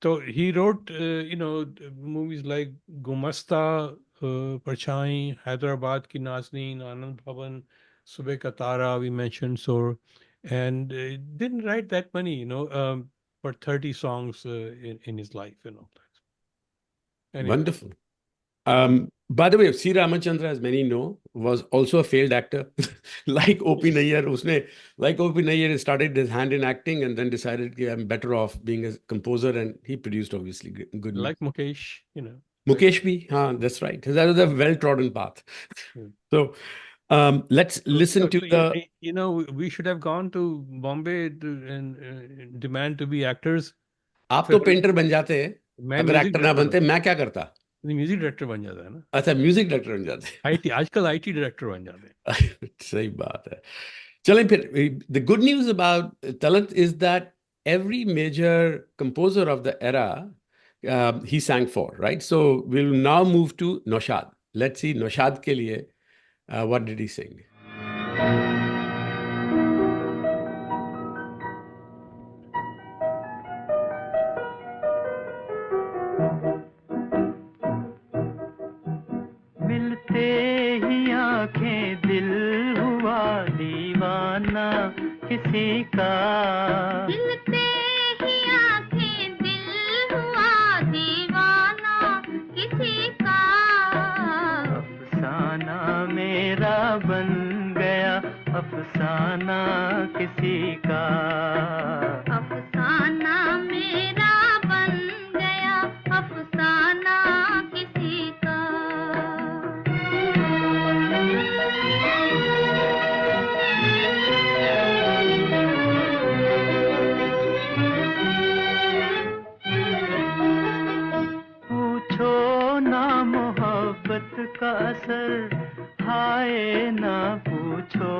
So he wrote, movies like Gumasta, Parchai, Hyderabad Ki Nazneen, Anand Bhavan, Subeh Ka Tara, we mentioned, so, and didn't write that many, but 30 songs in his life, Anyway. Wonderful. By the way, C. Ramachandra, as many know, was also a failed actor. Like O.P. Nayyar, like O.P. Nayyar started his hand in acting and then decided I'm better off being a composer, and he produced obviously good. Like Mukesh, Mukesh bhi, that's right. That was a well-trodden path. So let's listen to the... we should have gone to Bombay and demand to be actors. आप तो painter बन जाते हैं, अगर actor ना बनते, मैं क्या करता? म्यूजिक डायरेक्टर बन जाता है ना. अच्छा, म्यूजिक डायरेक्टर बन जाते हैं. आईटी, आजकल आईटी डायरेक्टर बन जाते हैं. सही बात है. चलें फिर. The good news about Talat is that every major composer of the era he sang for, right? So we'll now move to Naushad. Let's see Naushad के लिए what did he sing? किसी का मिलते ही आंखें दिल हुआ दीवाना किसी का अफसाना मेरा बन गया अफसाना किसी का अफसाना मेरा बन गया अफसाना किसी का का असर हाय ना पूछो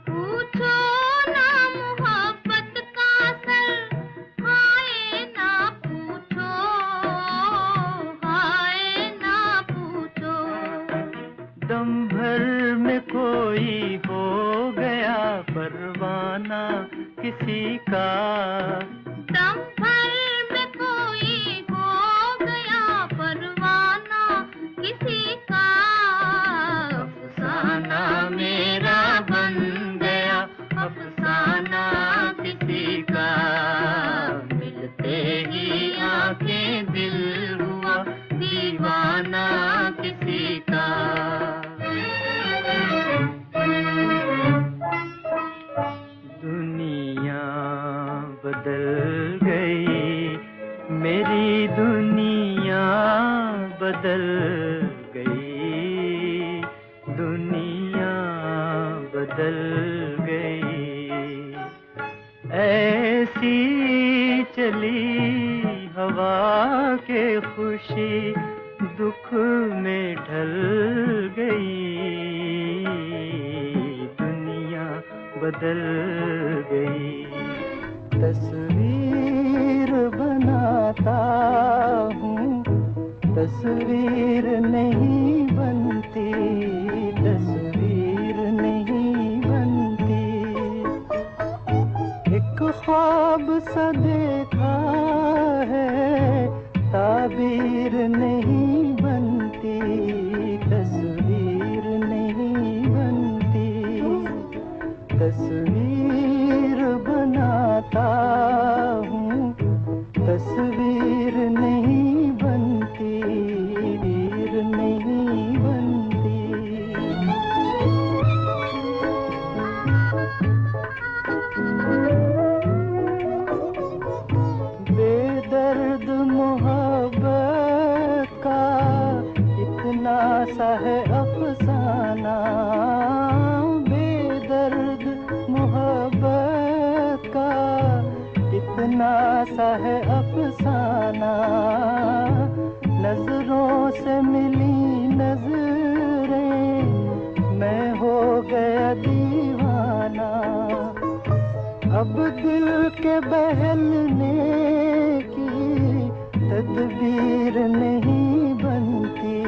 पूछो ना मोहब्बत का असर हाय ना पूछो दम भर में कोई हो गया परवाना किसी का दम भर किसी का अफसाना मेरा बन गया अफसाना किसी का मिलते ही आंखें दिल हुआ दीवाना किसी का दुनिया बदल गई मेरी दुनिया बदल गई दुनिया बदल गई ऐसी चली हवा के खुशी दुख में ढल गई दुनिया बदल गई तस्वीर बनाता हूँ तस्वीर नहीं बनती तस्वीर नहीं बनती एक ख्वाब सा देखा है ताबीर नहीं बनती तस्वीर नहीं बनती तस्वीर बनाता हूँ तस्वीर नहीं बनती नहीं बनती बेदर्द मोहब्बत का इतना सा है अफसाना बेदर्द नजरें मैं हो गया दीवाना अब दिल के बहलने की तदबीर नहीं बनती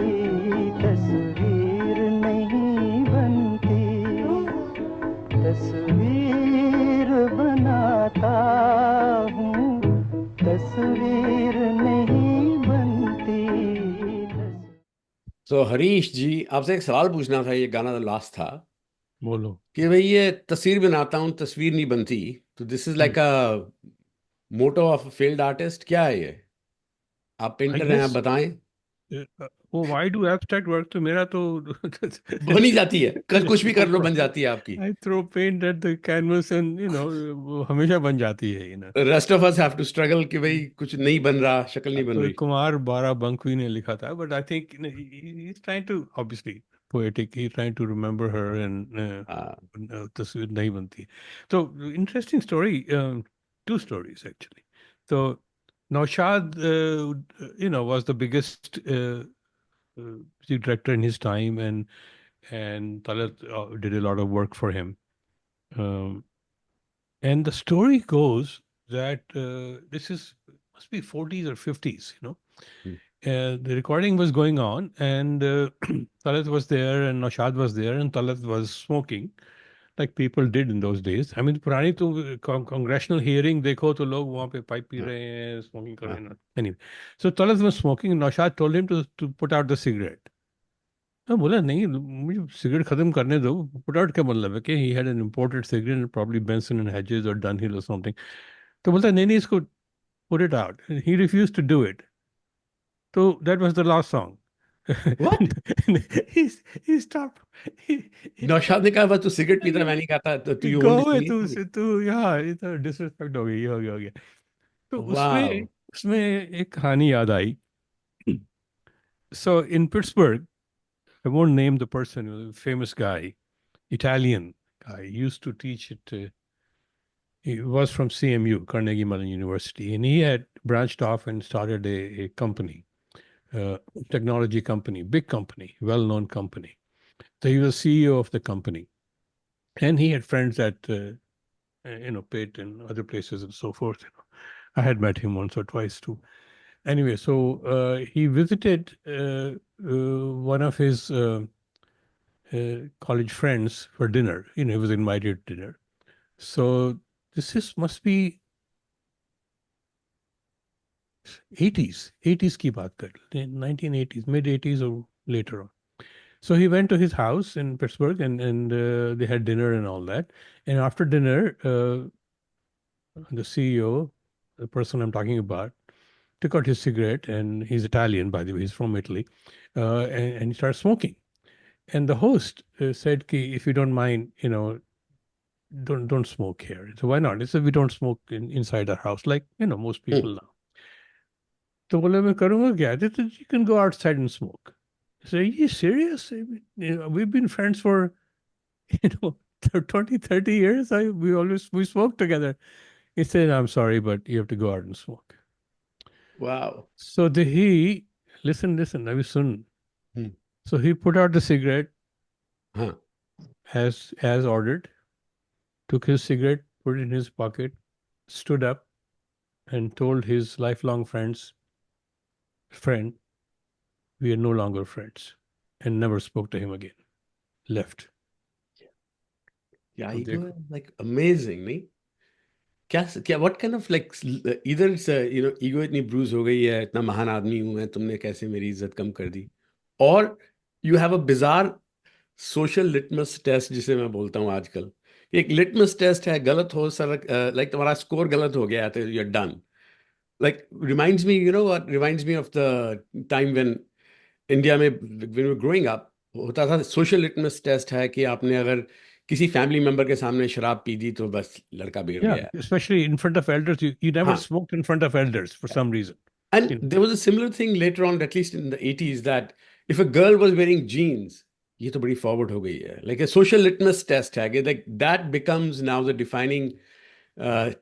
तस्वीर नहीं बनती तस्वीर बनाता हूँ तस्वीर नहीं बनती तो हरीश जी आपसे एक सवाल पूछना था, ये गाना लास्ट था, बोलो। कि भाई ये तस्वीर बनाता हूँ तस्वीर नहीं बनती, तो this is like a motto of failed artist, क्या है ये? आप I पेंटर हैं, आप guess बताएं। वो why do abstract work, तो मेरा तो बन ही जाती है, कल कुछ भी कर लो बन जाती है आपकी। I throw paint at the canvas and वो हमेशा बन जाती है rest of us have to struggle कि भाई कुछ नहीं बन रहा, शक्ल नहीं बन तो रही। कुमार 12 बंकवी ने लिखा था, but I think he's trying to obviously poetic, he's trying to remember her and तस्वीर नहीं बनती। तो interesting story, two stories actually. So Naushad was the biggest music director in his time, and Talat did a lot of work for him. Um, and the story goes that this must be 40s or 50s, the recording was going on, and Talat was there, and Naushad was there, and Talat was smoking, like people did in those days. I mean, पुरानी तो congressional hearing देखो तो लोग वहाँ पे pipe P रहे हैं, smoking कर रहे हैं. Anyway, so Talat was smoking, and Naushad told him to put out the cigarette. मैं बोला नहीं, मुझे सिगरेट खत्म करने दो, पुट आउट क्या मतलब है, कि he had an imported cigarette probably Benson and Hedges और डनहिल और समथिंग। तो बोलता नहीं नहीं, इसको put it out, he refuse to do it. तो that was the last song. he stopped. Naushad ने कहा बस तू सिगरेट पीता, मैं नहीं खाता, तो you go only away, singing. तू यहाँ, ये तो डिसरिस्पेक्ट हो गई, ये हो गया। तो वाह। उसमें एक कहानी याद आई। सो इन Pittsburgh, I won't name the person, he was a famous guy, Italian guy, he used to teach at, he was from CMU, Carnegie Mellon University, and he had branched off and started a company, technology company, big company, well-known company. So he was CEO of the company, and he had friends at, Pitt and other places and so forth. I had met him once or twice too. Anyway, so he visited one of his college friends for dinner. He was invited to dinner. So must be 80s की बात कर, 1980s, mid 80s or later on. So he went to his house in Pittsburgh, and they had dinner and all that. And after dinner, the CEO, the person I'm talking about, took out his cigarette, and he's Italian, by the way, he's from Italy, and he started smoking. And the host said, "Ki, if you don't mind, don't smoke here." So why not? He said, "We don't smoke inside our house, like most people now." तो बोले मैं करूँगा क्या? They said, "You can go outside and smoke." I said, "Are you serious? I mean, we've been friends for 20, 30 years. We smoke together." He said, "I'm sorry, but you have to go out and smoke." Wow. So listen, अभी सुन. So he put out the cigarette, as ordered, took his cigarette, put it in his pocket, stood up, and told his lifelong friend, "We are no longer friends," and never spoke to him again. Left. Yeah, ego is like amazing, नहीं? क्या what kind of like either it's ego इतनी bruise हो गई है, इतना महान आदमी हूं मैं, तुमने कैसे मेरी इज्जत कम कर दी, और you have a bizarre social litmus test जिसे मैं बोलता हूँ आजकल। एक litmus test है, गलत हो सर, like तुम्हारा स्कोर गलत हो गया तो you're done. Like reminds me, what reminds me of the time when India में when we were growing up होता था, social litmus test है कि आपने अगर किसी फैमिली मेंबर के सामने शराब पी दी तो बस लड़का बिगड़ Yeah, गया। especially in front of elders. You never smoked in front of elders for some reason. And there was a similar thing later on, at least in the 80s, that if a girl was wearing jeans, ये तो बड़ी forward हो गई है, like a social litmus test है, like that becomes now the defining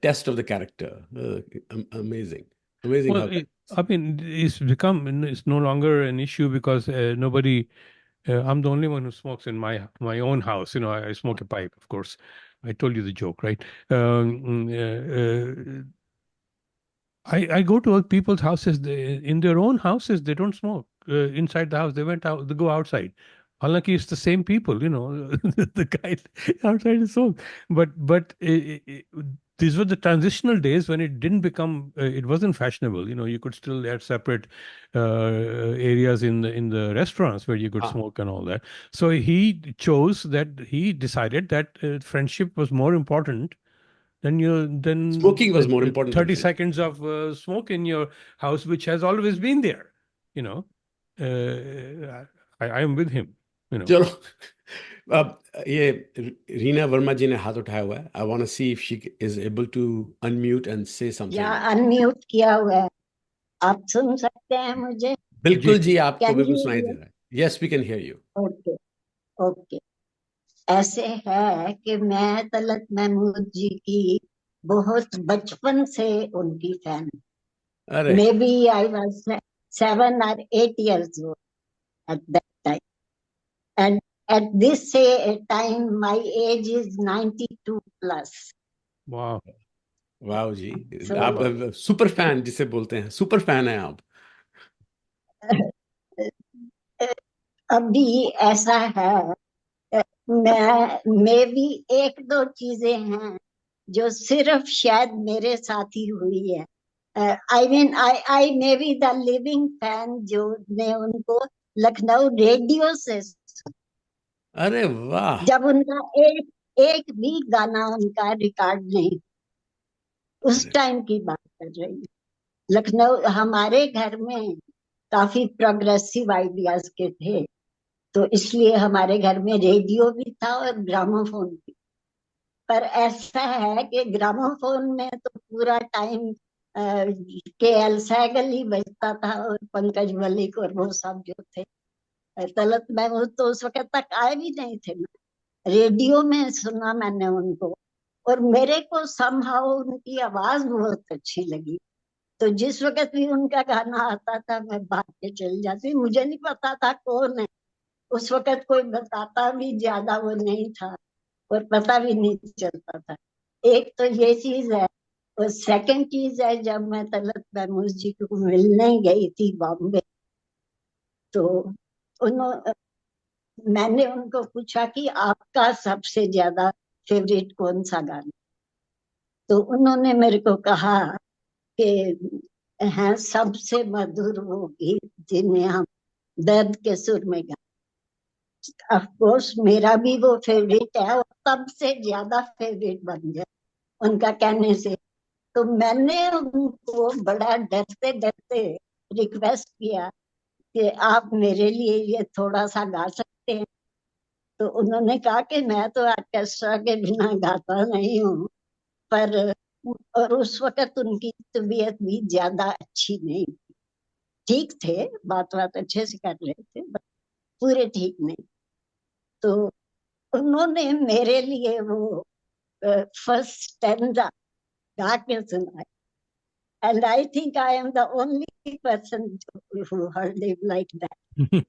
test of the character. Amazing. Well, How that I mean, it's no longer an issue because nobody. I'm the only one who smokes in my own house. You know, I smoke a pipe, of course. I told you the joke, right? I go to other people's houses. In their own houses, they don't smoke. Inside the house, they go outside. Halanki, it's the same people, you know. The guy outside is so. But these were the transitional days when it didn't become. It wasn't fashionable. You know, you could still have separate areas in the restaurants where you could smoke and all that. So he chose that. He decided that friendship was more important then Smoking was more important than 30 friendship. seconds of smoke in your house, which has always been there. You know, I am with him. You know. चलो अब ये रीना वर्मा जी ने हाथ उठाया हुआ है. I want to see if she is able to unmute and say something. या unmute किया हुआ है, आप सुन सकते हैं मुझे? बिल्कुल जी, आपको Can बिल्कुल you सुनाई दे hear? रहा है. Yes, we can hear you. Okay okay ऐसे है कि मैं तलत महमूद जी की बहुत बचपन से उनकी फैन. अरे maybe I was 7 or 8 years old at that time, and at this time my age is 92 plus. वाह वाह जी, So आप सुपर फैन जिसे बोलते हैं, सुपर फैन है आप. अभी ऐसा है, मैं भी एक दो चीजें हैं जो सिर्फ शायद मेरे साथ ही हुई है. I mean I may be the living fan जो ने उनको लखनऊ रेडियो से, अरे वाह, जब उनका एक भी गाना उनका रिकॉर्ड नहीं, उस टाइम की बात कर रही हूँ. लखनऊ हमारे घर में काफी प्रोग्रेसिव आइडियाज के थे, तो इसलिए हमारे घर में रेडियो भी था और ग्रामोफोन भी. पर ऐसा है कि ग्रामोफोन में तो पूरा टाइम के एल सहगल ही बजता था और पंकज मलिक और वो सब जो थे. तलत महमूद तो उस वक्त तक आए भी नहीं थे. रेडियो में सुना मैंने उनको और मेरे को समहाउ उनकी आवाज बहुत अच्छी लगी. तो जिस वक्त भी उनका गाना आता था मैं भाग के चल जाती. मुझे नहीं पता था कौन है, उस वक्त कोई बताता भी ज्यादा वो नहीं था और पता भी नहीं चलता था. एक तो ये चीज है. और सेकंड चीज है, जब मैं तलत महमूद जी को मिलने गई थी बॉम्बे, तो मैंने उनको पूछा कि आपका सबसे ज्यादा फेवरेट कौन सा गाना. तो उन्होंने मेरे को कहा कि हैं सबसे मधुर वो गीत जिन्हें हम दर्द के सुर में गा. ऑफ कोर्स मेरा भी वो फेवरेट है और तब से ज्यादा फेवरेट बन गया उनका कहने से. तो मैंने उनको बड़ा डरते डरते रिक्वेस्ट किया कि आप मेरे लिए ये थोड़ा सा गा सकते हैं. तो उन्होंने कहा कि मैं तो ऑर्केस्ट्रा के बिना गाता नहीं हूँ, पर और उस वक्त उनकी तबीयत भी ज्यादा अच्छी नहीं थी. ठीक थे, बात अच्छे से कर रहे थे, पूरे ठीक नहीं. तो उन्होंने मेरे लिए वो फर्स्ट स्टैंजा गा के सुनाया. And I think I am the only person who heard it like that.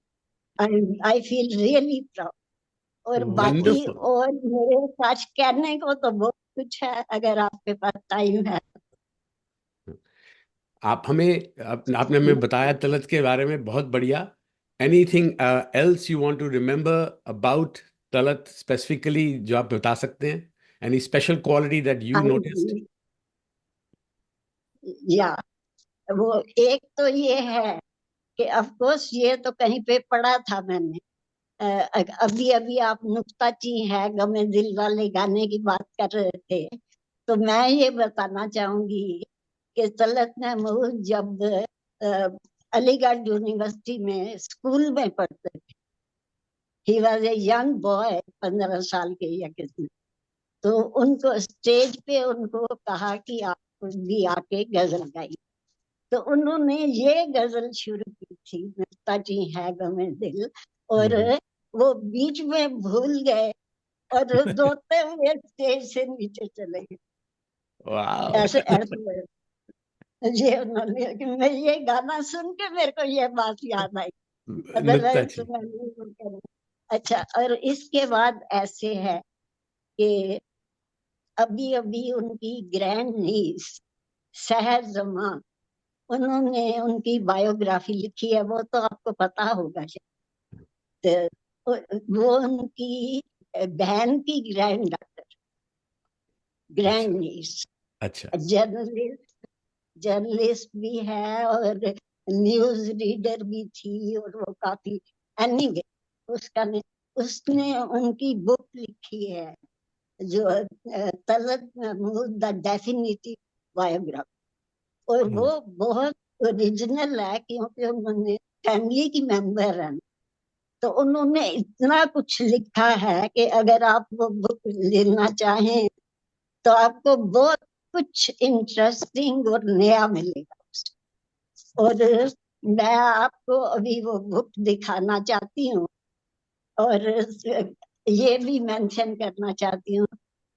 I feel really proud. और बाकी Wonderful. और मेरे पास कहने को तो बहुत कुछ है, अगर आपके पास टाइम है. आप हमें आपने हमें बताया तलत के बारे में, बहुत बढ़िया. Anything else you want to remember about Talat specifically जो आप बता सकते हैं? Any special quality that you noticed? या वो एक तो ये है कि ऑफ कोर्स ये तो कहीं पे पढ़ा था मैंने. अभी अभी आप नुक्ताची है गमे दिल वाले गाने की बात कर रहे थे, तो मैं ये बताना चाहूंगी कि तलत महमूद जब अलीगढ़ यूनिवर्सिटी में स्कूल में पढ़ते थे, he was a young boy, 15 साल के या कितने, तो उनको स्टेज पे उनको कहा कि आप भी आके गजल गाइए. तो उन्होंने ये गजल शुरू की थी, नुक्ताची है गमे दिल, और वो बीच में भूल गए और रोते हुए स्टेज से नीचे चले गए. Wow. ऐसे ऐसे ये उन्होंने कि मैं ये गाना सुन के मेरे को ये बात याद आई। नृत्य अच्छा, और इसके बाद ऐसे है कि अभी अभी उनकी ग्रैंड नीस सहर जमा, उन्होंने उनकी बायोग्राफी लिखी है, वो तो आपको पता होगा शायद। वो उनकी बहन की ग्रैंड नीस, अच्छा जर्नलिस्ट भी है और न्यूज रीडर भी थी, और वो काफी एनीवे उसने उनकी बुक लिखी है जो Talat Mahmood the definitive biography, और वो बहुत ओरिजिनल है क्योंकि उन्होंने फैमिली की मेंबर है, तो उन्होंने इतना कुछ लिखा है कि अगर आप वो बुक लेना चाहें तो आपको बहुत कुछ इंटरेस्टिंग और नया मिलेगा। और मैं आपको अभी वो बुक दिखाना चाहती हूँ, और ये भी मेंशन करना चाहती हूँ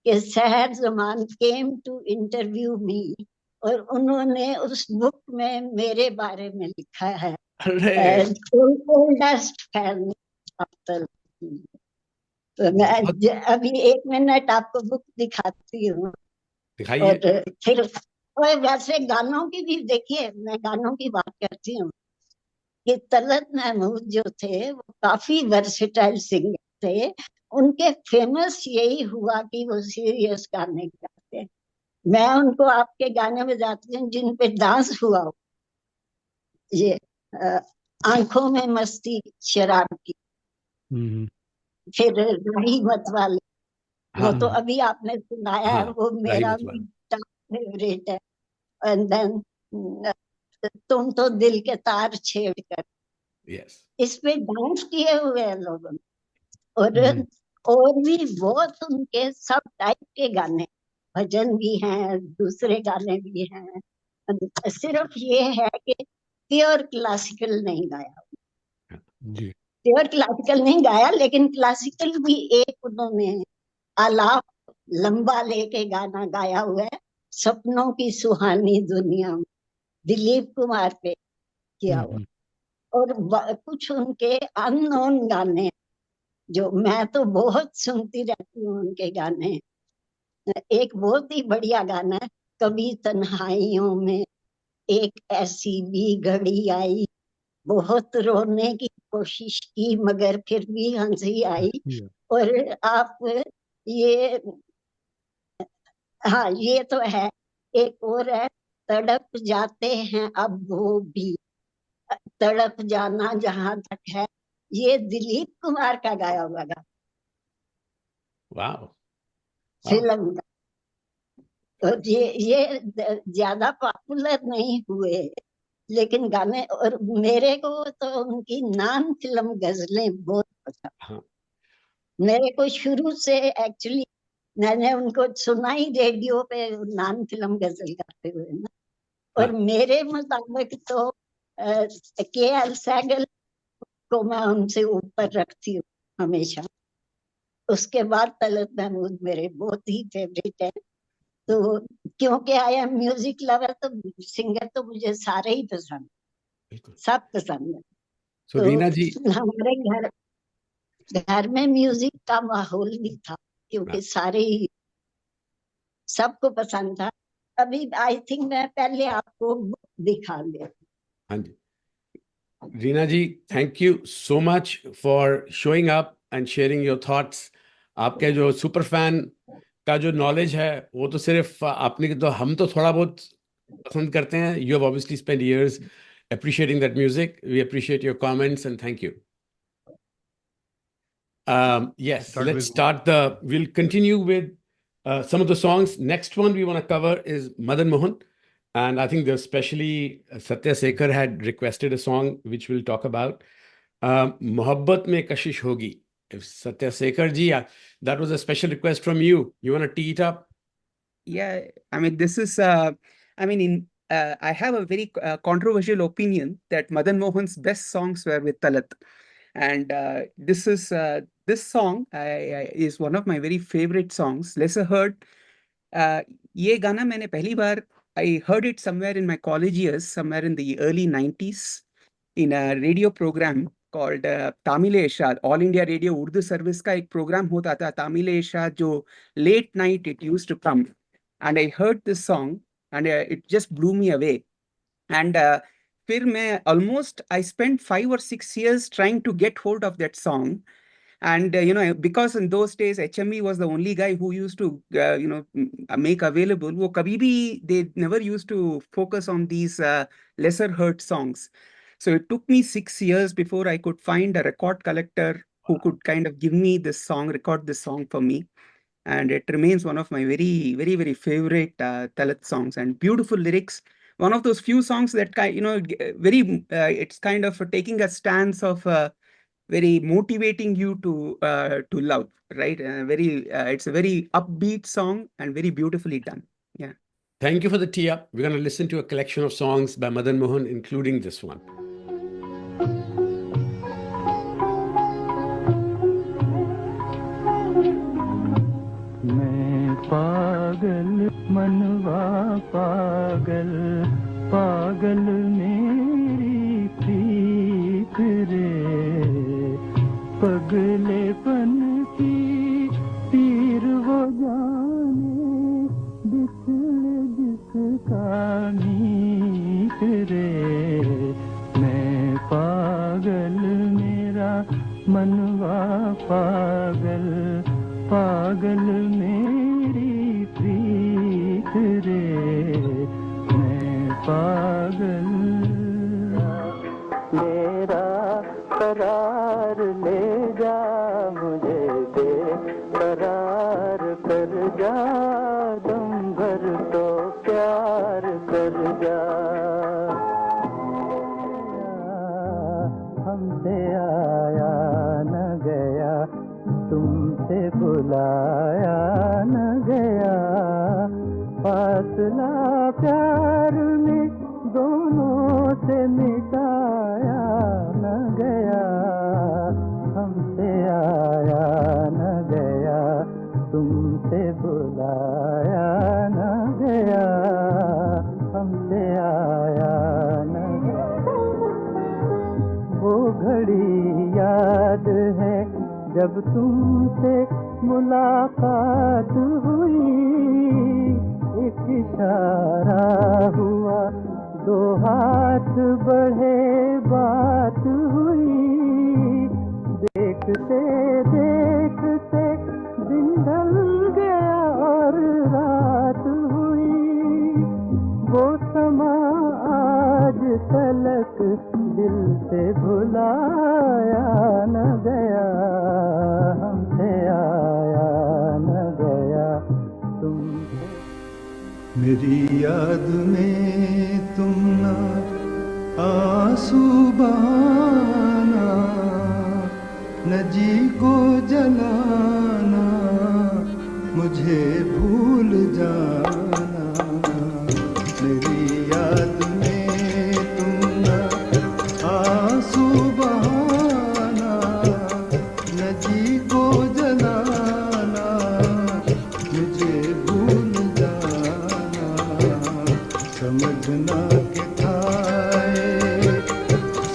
कि Sehar Zaman came to interview me, और उन्होंने उस बुक में मेरे बारे में लिखा है, ओल्डेस्ट फैन आफ्टर। तो मैं अभी 1 मिनट आपको बुक दिखाती हूँ, और फिर और वैसे गानों की भी देखिए, मैं गानों की बात करती हूँ कि तलत महमूद जो थे वो काफी वर्सेटाइल सिंगर थे। उनके फेमस यही हुआ कि वो सीरियस गाने गाते। मैं उनको आपके गाने में जाती हूँ जिन पे डांस हुआ हो, ये आंखों में मस्ती शराब की, फिर रही मत वाले, वो तो अभी आपने सुनाया है, वो मेरा भी फेवरेट है। एंड देन तुम तो दिल के तार छेड़ कर, इस पे डांस किए हुए हैं लोगों ने। और भी बहुत उनके सब टाइप के गाने, भजन भी हैं, दूसरे गाने भी हैं। सिर्फ ये है कि प्योर क्लासिकल नहीं गाया, प्योर क्लासिकल नहीं गाया, लेकिन क्लासिकल भी एक उन्होंने आलाप लंबा लेके गाना गाया हुआ है, सपनों की सुहानी दुनिया में, दिलीप कुमार पे किया हुआ। और कुछ उनके अननोन गाने जो मैं तो बहुत सुनती रहती हूँ उनके गाने। एक बहुत ही बढ़िया गाना है, कभी तन्हाइयों में एक ऐसी भी घड़ी आई, बहुत रोने की कोशिश की मगर फिर भी हंसी आई। और आप ये, हाँ ये तो है, एक और है, तड़प जाते हैं अब वो भी, तड़प जाना जहां तक है, ये दिलीप कुमार का गाया हुआ गाना, फिल्म का। और ये ज्यादा पॉपुलर नहीं हुए, लेकिन गाने, और मेरे को तो उनकी नान फिल्म गजलें बहुत पसंद। मेरे को शुरू से एक्चुअली मैंने उनको सुना ही रेडियो पे नान फिल्म गजल गाते हुए ना, और मेरे मुताबिक तो के.एल. सहगल को मैं उनसे ऊपर रखती हूँ हमेशा। उसके बाद तलत महमूद मेरे बहुत ही फेवरेट है। तो क्योंकि आई एम म्यूजिक लवर, तो सिंगर तो मुझे सारे ही पसंद, सब पसंद है। तो रीना जी, हमारे घर में म्यूजिक का माहौल भी था क्योंकि सारे ही सबको पसंद था। अभी आई थिंक मैं पहले आपको दिखा दे। हाँ जी, Reena ji, thank you so much for showing up and sharing your thoughts. आपके जो सुपर फैन का जो नॉलेज है वो तो सिर्फ आपने, तो हम तो थोड़ा बहुत पसंद करते हैं। You have obviously spend years appreciating that music. We appreciate your comments and thank you. Yes, let's start we'll continue with some of the songs. Next one we want to cover is Madan Mohan. And I think especially Satya Sekhar had requested a song which we'll talk about. Mohabbat Mein Kashish Hogi. If Satya Sekhar ji, that was a special request from you. You want to tee it up? Yeah, I mean, this is, I have a very controversial opinion that Madan Mohan's best songs were with Talat. And this song is one of my very favorite songs, lesser heard. ये गाना मैंने पहली बार I heard it somewhere in my college years, somewhere in the early 90s, in a radio program called Tamil Asia, All India Radio Urdu Service का एक program होता था Tamil Asia, जो late night it used to come, and I heard this song and it just blew me away. And फिर मैं almost I spent 5 or 6 years trying to get hold of that song. And because in those days HME was the only guy who used to make available, वो कभी भी they never used to focus on these lesser heard songs. So it took me 6 years before I could find a record collector who could kind of give me this song, record this song for me. And it remains one of my very, very, very favorite Talat songs, and beautiful lyrics. One of those few songs that it's kind of taking a stance of very motivating you to love, right? It's a very upbeat song and very beautifully done. Yeah. Thank you for the tee up. We're going to listen to a collection of songs by Madan Mohan, including this one. पागल मनवा पागल पागल मेरी प्रीत रे पगलेपन की पीर वो जाने बिछड़े जिसका मीत रे मैं पागल मेरा मनवा पागल पागल मेरी प्रीत रे मैं पागल मेरा करार ले जा मुझे बेकरार कर जा दम भर तो प्यार कर जा हमसे आया न गया तुमसे बुलाया न गया फासला प्यार में दोनों से मिटाया न गया हमसे आया न गया तुमसे बुलाया न गया हमसे आया न गया वो घड़ी याद है जब तुमसे मुलाकात हुई एक इशारा हुआ दो हाथ बढ़े बात हुई देखते देखते दिन ढल गया और रात हुई वो समा आज तलक दिल से भुलाया न गया हमसे आया न गया तुमसे मेरी याद में तुम ना आंसू बहाना न जी को जलाना मुझे भूल जाना मेरी याद में तुम ना आंसू बहाना न जी को जलाना मुझे भूल जाना समझना के थाए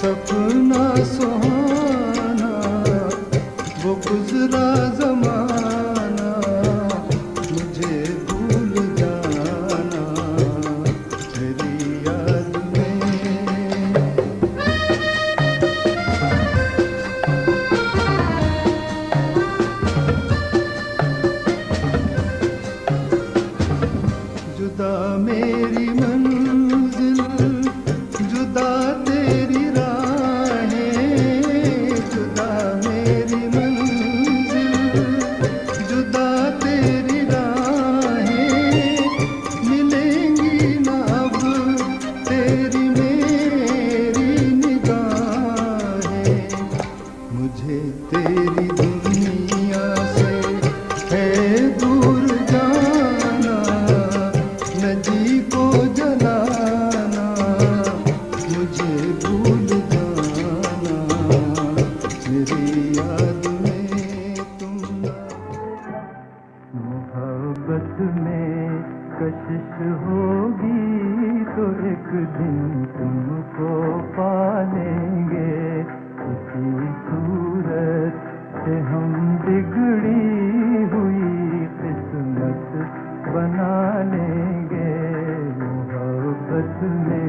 सपना सुहाना वो गुजरा जमाना मुझे भूल जाना मेरी याद में जुदा मेरी मंजिल जुदा तेरी राहें जुदा मेरी मंजिल जुदा तेरी राहें मिलेंगी ना अब तेरी मेरी निगाहें मुझे तेरी दुनिया से है दूर जाना न जी को जलाना मुझे भूल जाना मेरी याद में तुम मोहब्बत में कशिश होगी तो एक दिन तुमको पालेंगे, इसी सूरत से हम बिगड़ी हुई किस्मत बना लेंगे मोहब्बत में।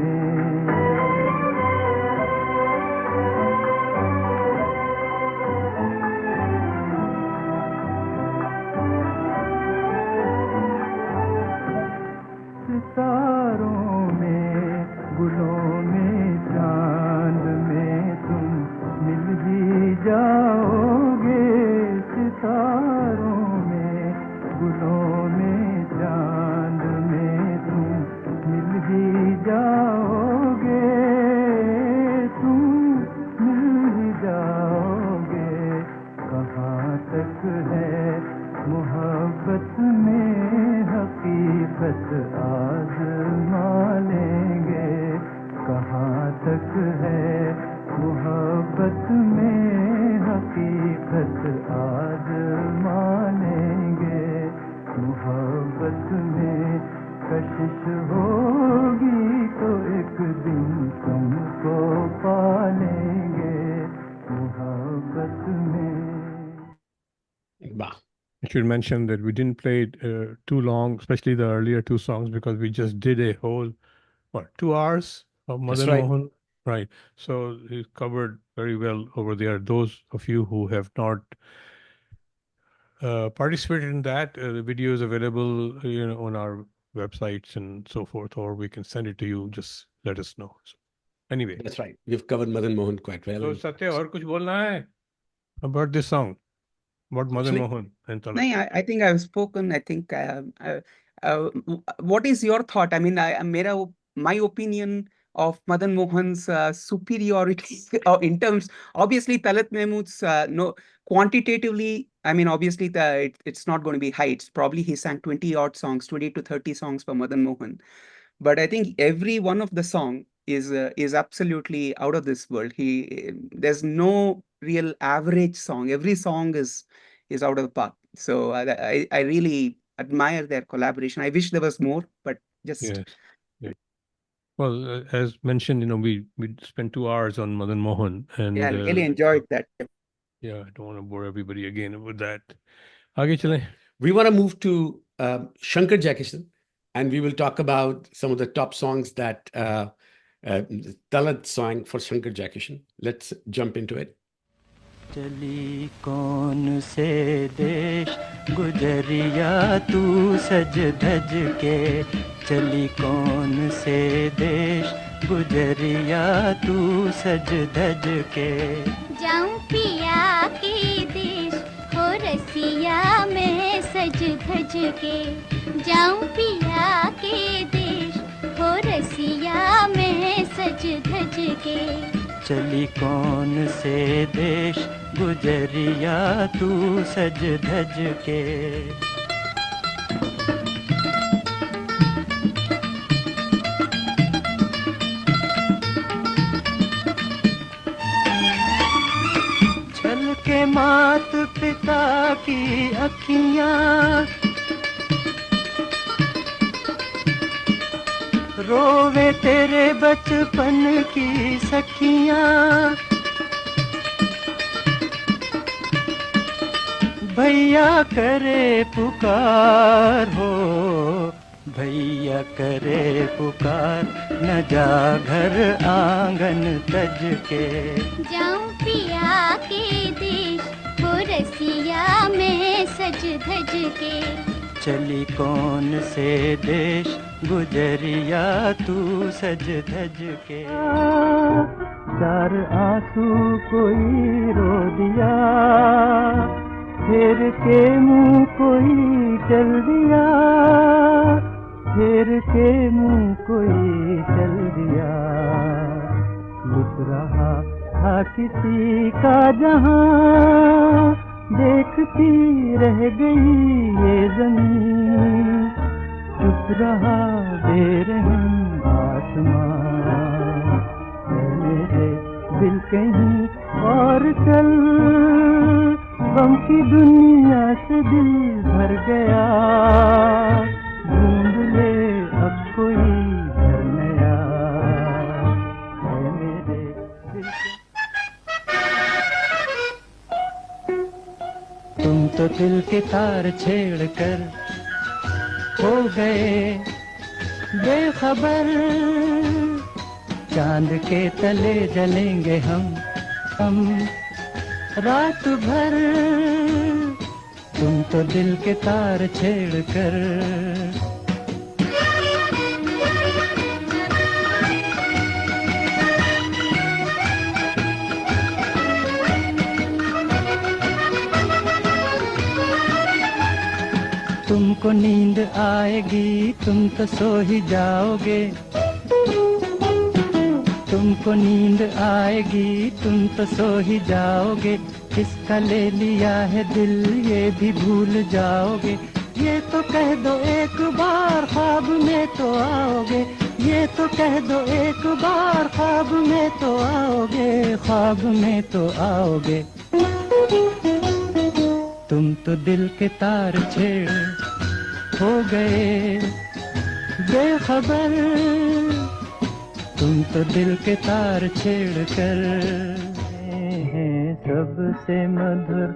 सितारों में, गुलों में, चांद में तुम मिल ही जाओगे। सितारों में, गुलों में, चांद में तुम मिल ही जाओगे। तुम मिल ही जाओगे। कहाँ तक है मोहब्बत में हकीकत आज़मा लेंगे। कहाँ तक है मोहब्बत में हकीकत आज़मा लेंगे। मोहब्बत में कशिश होगी तो एक दिन तुमको पालेंगे मोहब्बत में। Wow. I should mention that we didn't play it too long, especially the earlier two songs, because we just did a whole, 2 hours of Madan right. Mohan. Right. So it's covered very well over there. Those of you who have not participated in that, the video is available, on our websites and so forth, or we can send it to you. Just let us know. So, anyway. That's right. We've covered Madan Mohan quite well. So Satya, और कुछ बोलना है about this song? About Madan Mohan and Talat? No, I think I've spoken. I think what is your thought? I mean, my opinion of Madan Mohan's superiority in terms, obviously Talat Mahmood's no quantitatively. I mean, obviously it's not going to be high. It's probably he sang 20 odd songs, 20 to 30 songs for Madan Mohan. But I think every one of the song is absolutely out of this world. There's no real average song. Every song is out of the park. So I really admire their collaboration. I wish there was more, but just Yes. Yeah. Well, as mentioned, we spent 2 hours on Madan Mohan, and I really enjoyed that. Yeah, I don't want to bore everybody again with that. आगे चलें. We want to move to Shankar Jaikishan, and we will talk about some of the top songs that Talat sang for Shankar Jaikishan. Let's jump into it. चली कौन से देश गुजरिया तू सज धज के, चली कौन से देश गुजरिया तू सज धज के। जाऊं पिया के देश हो रसिया में सज धज के, जाऊं पिया के देश हो रसिया में सज धज के। चली कौन से देश गुजरिया तू सज धज के। छल के मात पिता की अखियाँ, रोवे तेरे बचपन की सखियाँ। भैया करे पुकार हो, भैया करे पुकार, न जा घर आंगन तज के। जाऊं पिया के देश हो रसिया में सज धज के। चली कौन से देश गुजरिया तू सज धज के। चार आंसू कोई रो दिया, फेर के मुंह कोई चल दिया, फेर के मुंह कोई चल दिया। लुट रहा था किसी का जहां, देखती रह गई ये ज़मीन, चुप रहा बेरहम आसमां। मेरे दिल कहीं और चल, गम की दुनिया से दिल भर गया, ढूंढ ले अब कोई घर नया। तुम तो दिल के तार छेड़ कर हो गए बेखबर, चांद के तले जलेंगे हम रात भर, तुम तो दिल के तार छेड़ कर। तुमको नींद आएगी तुम तो सो ही जाओगे, तुमको नींद आएगी तुम तो सो ही जाओगे, किसका ले लिया है दिल ये भी भूल जाओगे, ये तो कह दो एक बार ख्वाब में तो आओगे, ये तो कह दो एक बार ख्वाब में तो आओगे, ख्वाब में तो आओगे। तुम तो दिल के तार छेड़ हो गए बेखबर, तुम तो दिल के तार छेड़ कर हैं सबसे मधुर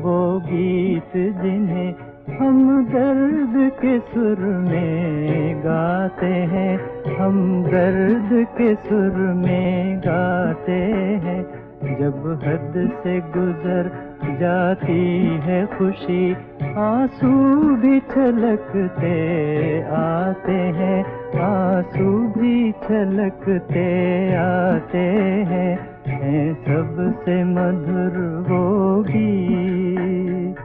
वो गीत जिन्हें हम दर्द के सुर में गाते हैं, हम दर्द के सुर में गाते हैं, जब हद से गुजर जाती है खुशी आंसू भी छलकते आते हैं, आंसू भी छलकते आते हैं सबसे मधुर वो गीत।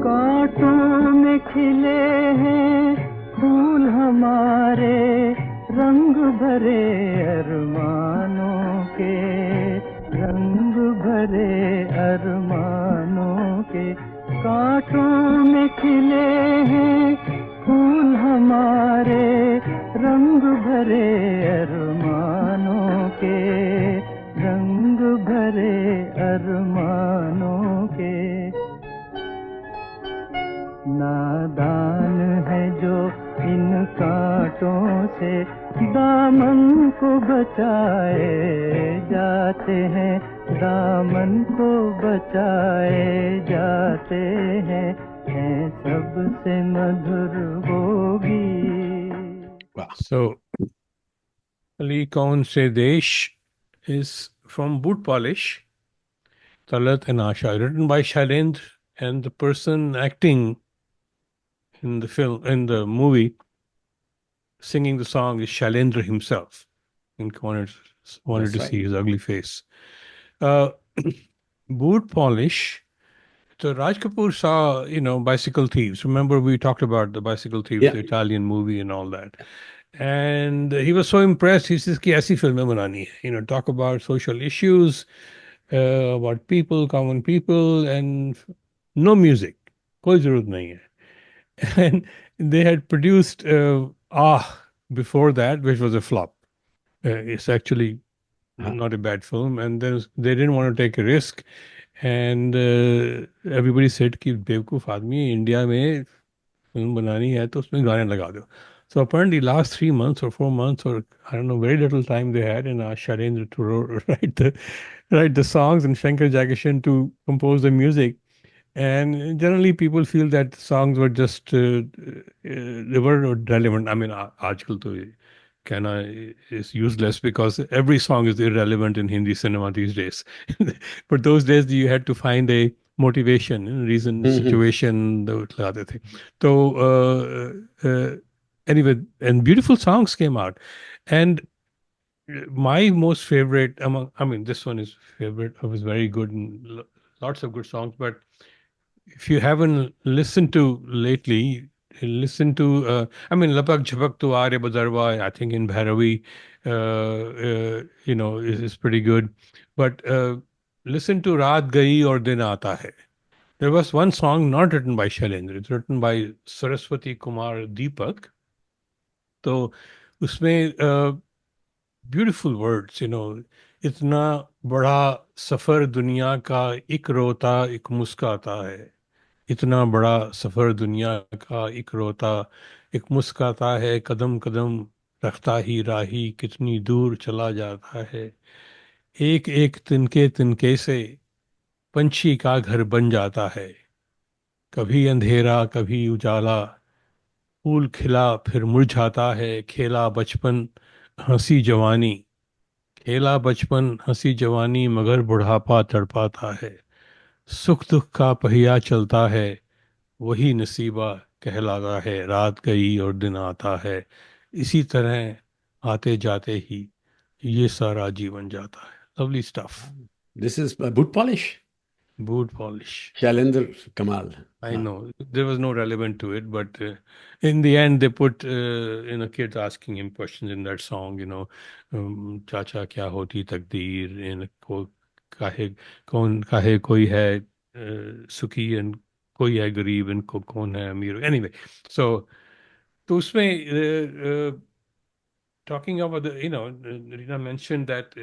कांटों में खिले हैं फूल हमारे रंग भरे अरमानों के, रंग भरे अरमानों के, कांटों में खिले हैं फूल हमारे रंग भरे अरमानों के, रंग भरे अरमानों के। नादान है जो इन कांटों से दामन को बचाए जाते हैं, दामन को बचाए जाते हैं सबसे मधुर वो गीत। So, Ali Kaun Se Desh is from Boot Polish, Talat and Asha, written by Shailendra, and the person acting in the film, in the movie, singing the song is Shailendra himself. And wanted to see his ugly face. Boot Polish. So Raj Kapoor saw, Bicycle Thieves. Remember we talked about the Bicycle Thieves, the Italian movie and all that. And he was so impressed. He says, "Ki aisi filmein banani hai." Talk about social issues, about people, common people, and no music. Koi zarurat nahi hai. And they had produced before that, which was a flop. It's actually not a bad film. And then they didn't want to take a risk. And everybody said कि बेवकूफ़ आदमी India में film बनानी है तो उसमें गाने लगा दो. So apparently last 3 months or 4 months or I don't know, very little time they had in Shailendra to write the songs and Shankar Jagashan to compose the music. And generally people feel that the songs were just they were relevant. I mean, आजकल तो कहना is useless because every song is irrelevant in Hindi cinema these days. But those days you had to find a motivation, reason, situation. So anyway, and beautiful songs came out. And my most favorite this one is favorite. It was very good and lots of good songs. But if you haven't listened to lately, listen to Lapak Jhapak Tu Aare Badarwa, I think in Bhairavi is pretty good. But listen to Raat Gayi Aur Din Aata Hai. There was one song not written by Shailendra, it's written by Saraswati Kumar Deepak. So usme beautiful words, इतना बड़ा सफर दुनिया का एक रोता एक मुस्काता है, इतना बड़ा सफर दुनिया का एक रोता एक मुस्काता है कदम कदम रखता ही राही कितनी दूर चला जाता है। एक एक तिनके तिनके से पंछी का घर बन जाता है। कभी अंधेरा कभी उजाला, फूल खिला फिर मुरझाता है। खेला बचपन हंसी जवानी, खेला बचपन हंसी जवानी मगर बुढ़ापा तड़पाता है। सुख दुख का पहिया चलता है, वही नसीबा कहलाता है। रात गई और दिन आता है, इसी तरह आते जाते ही ये सारा जीवन जाता है। Lovely stuff. This is boot polish. Boot polish. Shailendra Kamal. I know there was no relevant to it, but in the end they put kids asking him questions in that song. Chacha kya hoti takdeer, को काहे कौन काहे कोई है सुखी and कोई है गरीब, इनको कौन है अमीर। Anyway, so तो उसमें talking about Rina mentioned that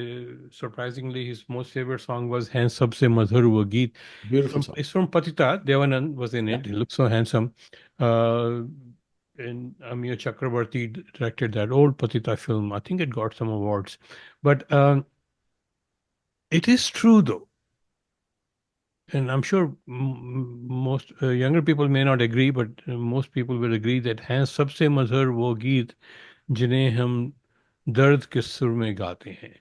surprisingly his most favorite song was "हैं सबसे मधुर वो गीत." Beautiful song. It's from Patita. Devanand was in it. He looked so handsome. And Amir Chakrabarti directed that old Patita film. I think it got some awards. But it is true though. And I'm sure most younger people may not agree, but most people will agree that हैं सबसे मधुर वो गीत जिन्हें हम दर्द के सुर में गाते हैं।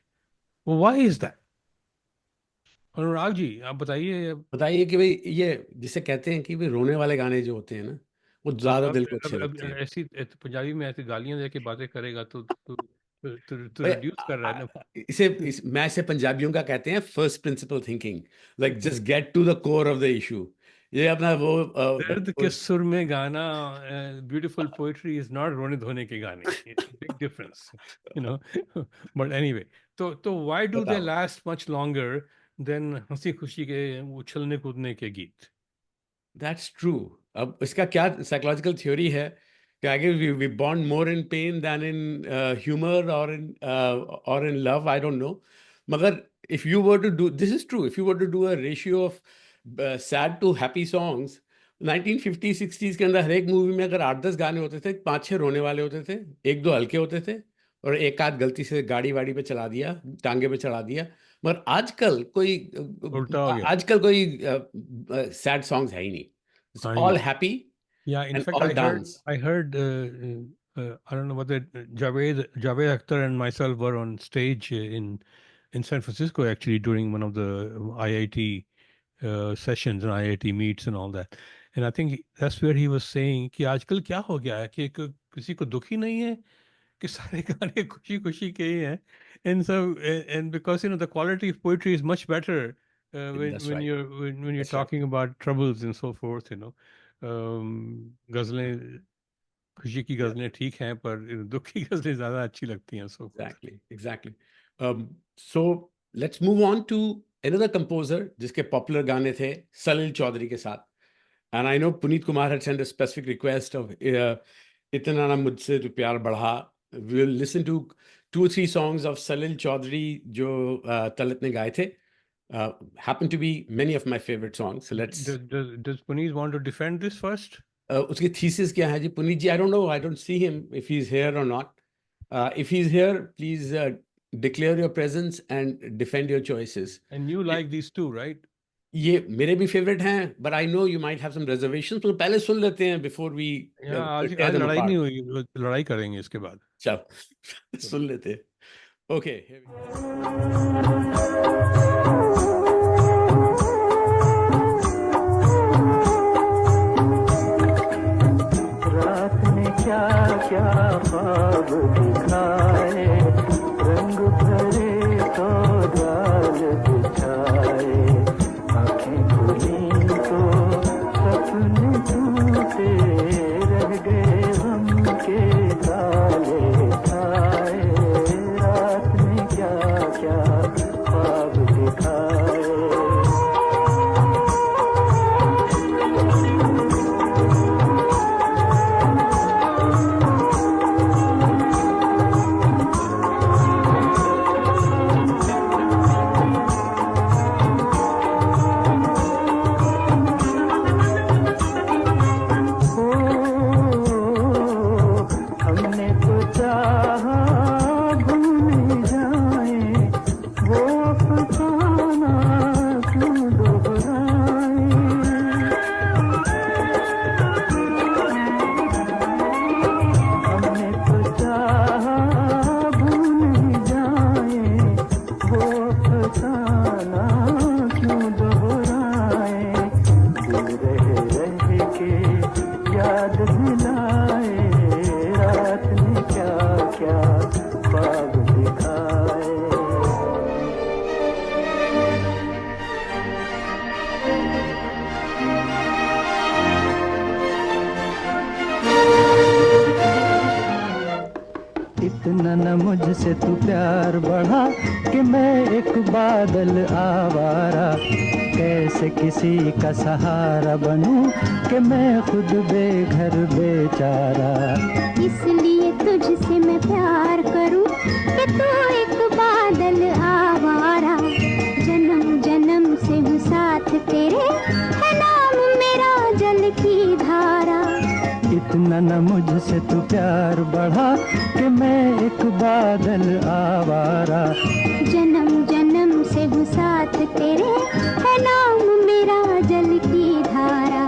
Why is that? Anurag ji आप बताइए कि भाई ये जिसे कहते हैं कि भाई रोने वाले गाने जो होते हैं ना, वो ज्यादा दिल को अच्छे लगते हैं। ऐसी पंजाबी में ऐसी गालियां देके बातें करेगा तो रिड्यूस कर रहा है ना। मैं इसे पंजाबियों का कहते हैं first principle thinking, like just get to the core of the issue. ये अपना वो दर्द के सुर में गाना, ब्यूटीफुल पोएट्री इज नॉट रोने धोने के गाने। बिग डिफरेंस, बट एनीवे, तो why do they last much longer than हंसी खुशी के उछलने कूदने के गीत? That's true. अब इसका क्या साइकोलॉजिकल थ्योरी है कि आगे we bond more in pain than in humour और in love, I don't know. मगर if you were to do, this is true, if you were to do a ratio of sad to happy songs, 1950 60s के अंदर हर एक movie में अगर 8-10 गाने होते थे, 5-6 रोने वाले होते थे, 1-2 हल्के होते थे और एक आध गलती से गाड़ी वाड़ी पे चला दिया, टांगे पे चढ़ा दिया। मगर आजकल कोई सैड सॉन्ग्स है ही नहीं। It's all happy. Yeah, in and fact, all dance. I heard I don't know whether Javed Akhtar and myself were on stage in San Francisco actually during one of the IIT sessions and IIT meets and all that. And I think that's where he was saying कि आजकल क्या हो गया है कि किसी को दुख ही नहीं है, कि सारे गाने खुशी खुशी के ही हैं। And because the quality of poetry is much better when you're talking about troubles and so forth, गजलें, खुशी की गजलें ठीक हैं पर दुख की गजलें ज्यादा अच्छी लगती हैं। So exactly. So let's move on to another composer जिसके popular गाने थे सलील चौधरी के साथ। And I know Puneet Kumar had sent a specific request of इतना ना मुझसे तो प्यार बढ़ा। We'll listen to 2 or 3 songs of Salil Chaudhary जो तलत ने गाए थे. Happen to be many of my favorite songs. So let's. Does Puneet want to defend this first? उसकी thesis क्या है जी पुनीत जी? I don't know. I don't see him if he's here or not. If he's here, please declare your presence and defend your choices. And you like these two, right? ये मेरे भी favourite हैं, but I know you might have some reservations. तो पहले सुन लेते हैं before we आज लड़ाई नहीं हुई, लड़ाई करेंगे इसके बाद। चलो सुन लेते हैं। Okay. रात ने क्या क्या ख्वाब दिखाए, रंग भरे तो जाल बिछाए, आँखें खुली तो सपने टूटे, रह गए गम के ताले छाए, रात ने क्या क्या ख्वाब दिखाए। इतना न मुझसे तू प्यार बढ़ा कि मैं एक बादल आवारा, कैसे किसी का सहारा बनूं कि मैं खुद बेघर बेचारा। इसलिए तुझसे मैं प्यार करूं कि तू एक बादल आवारा, जन्म जन्म से हूँ साथ तेरे, है नाम मेरा जल की धारा। इतना न मुझसे तू प्यार बढ़ा कि मैं एक बादल आवारा, जन्म जन्म से हूँ साथ तेरे, है नाम मेरा जल की धारा।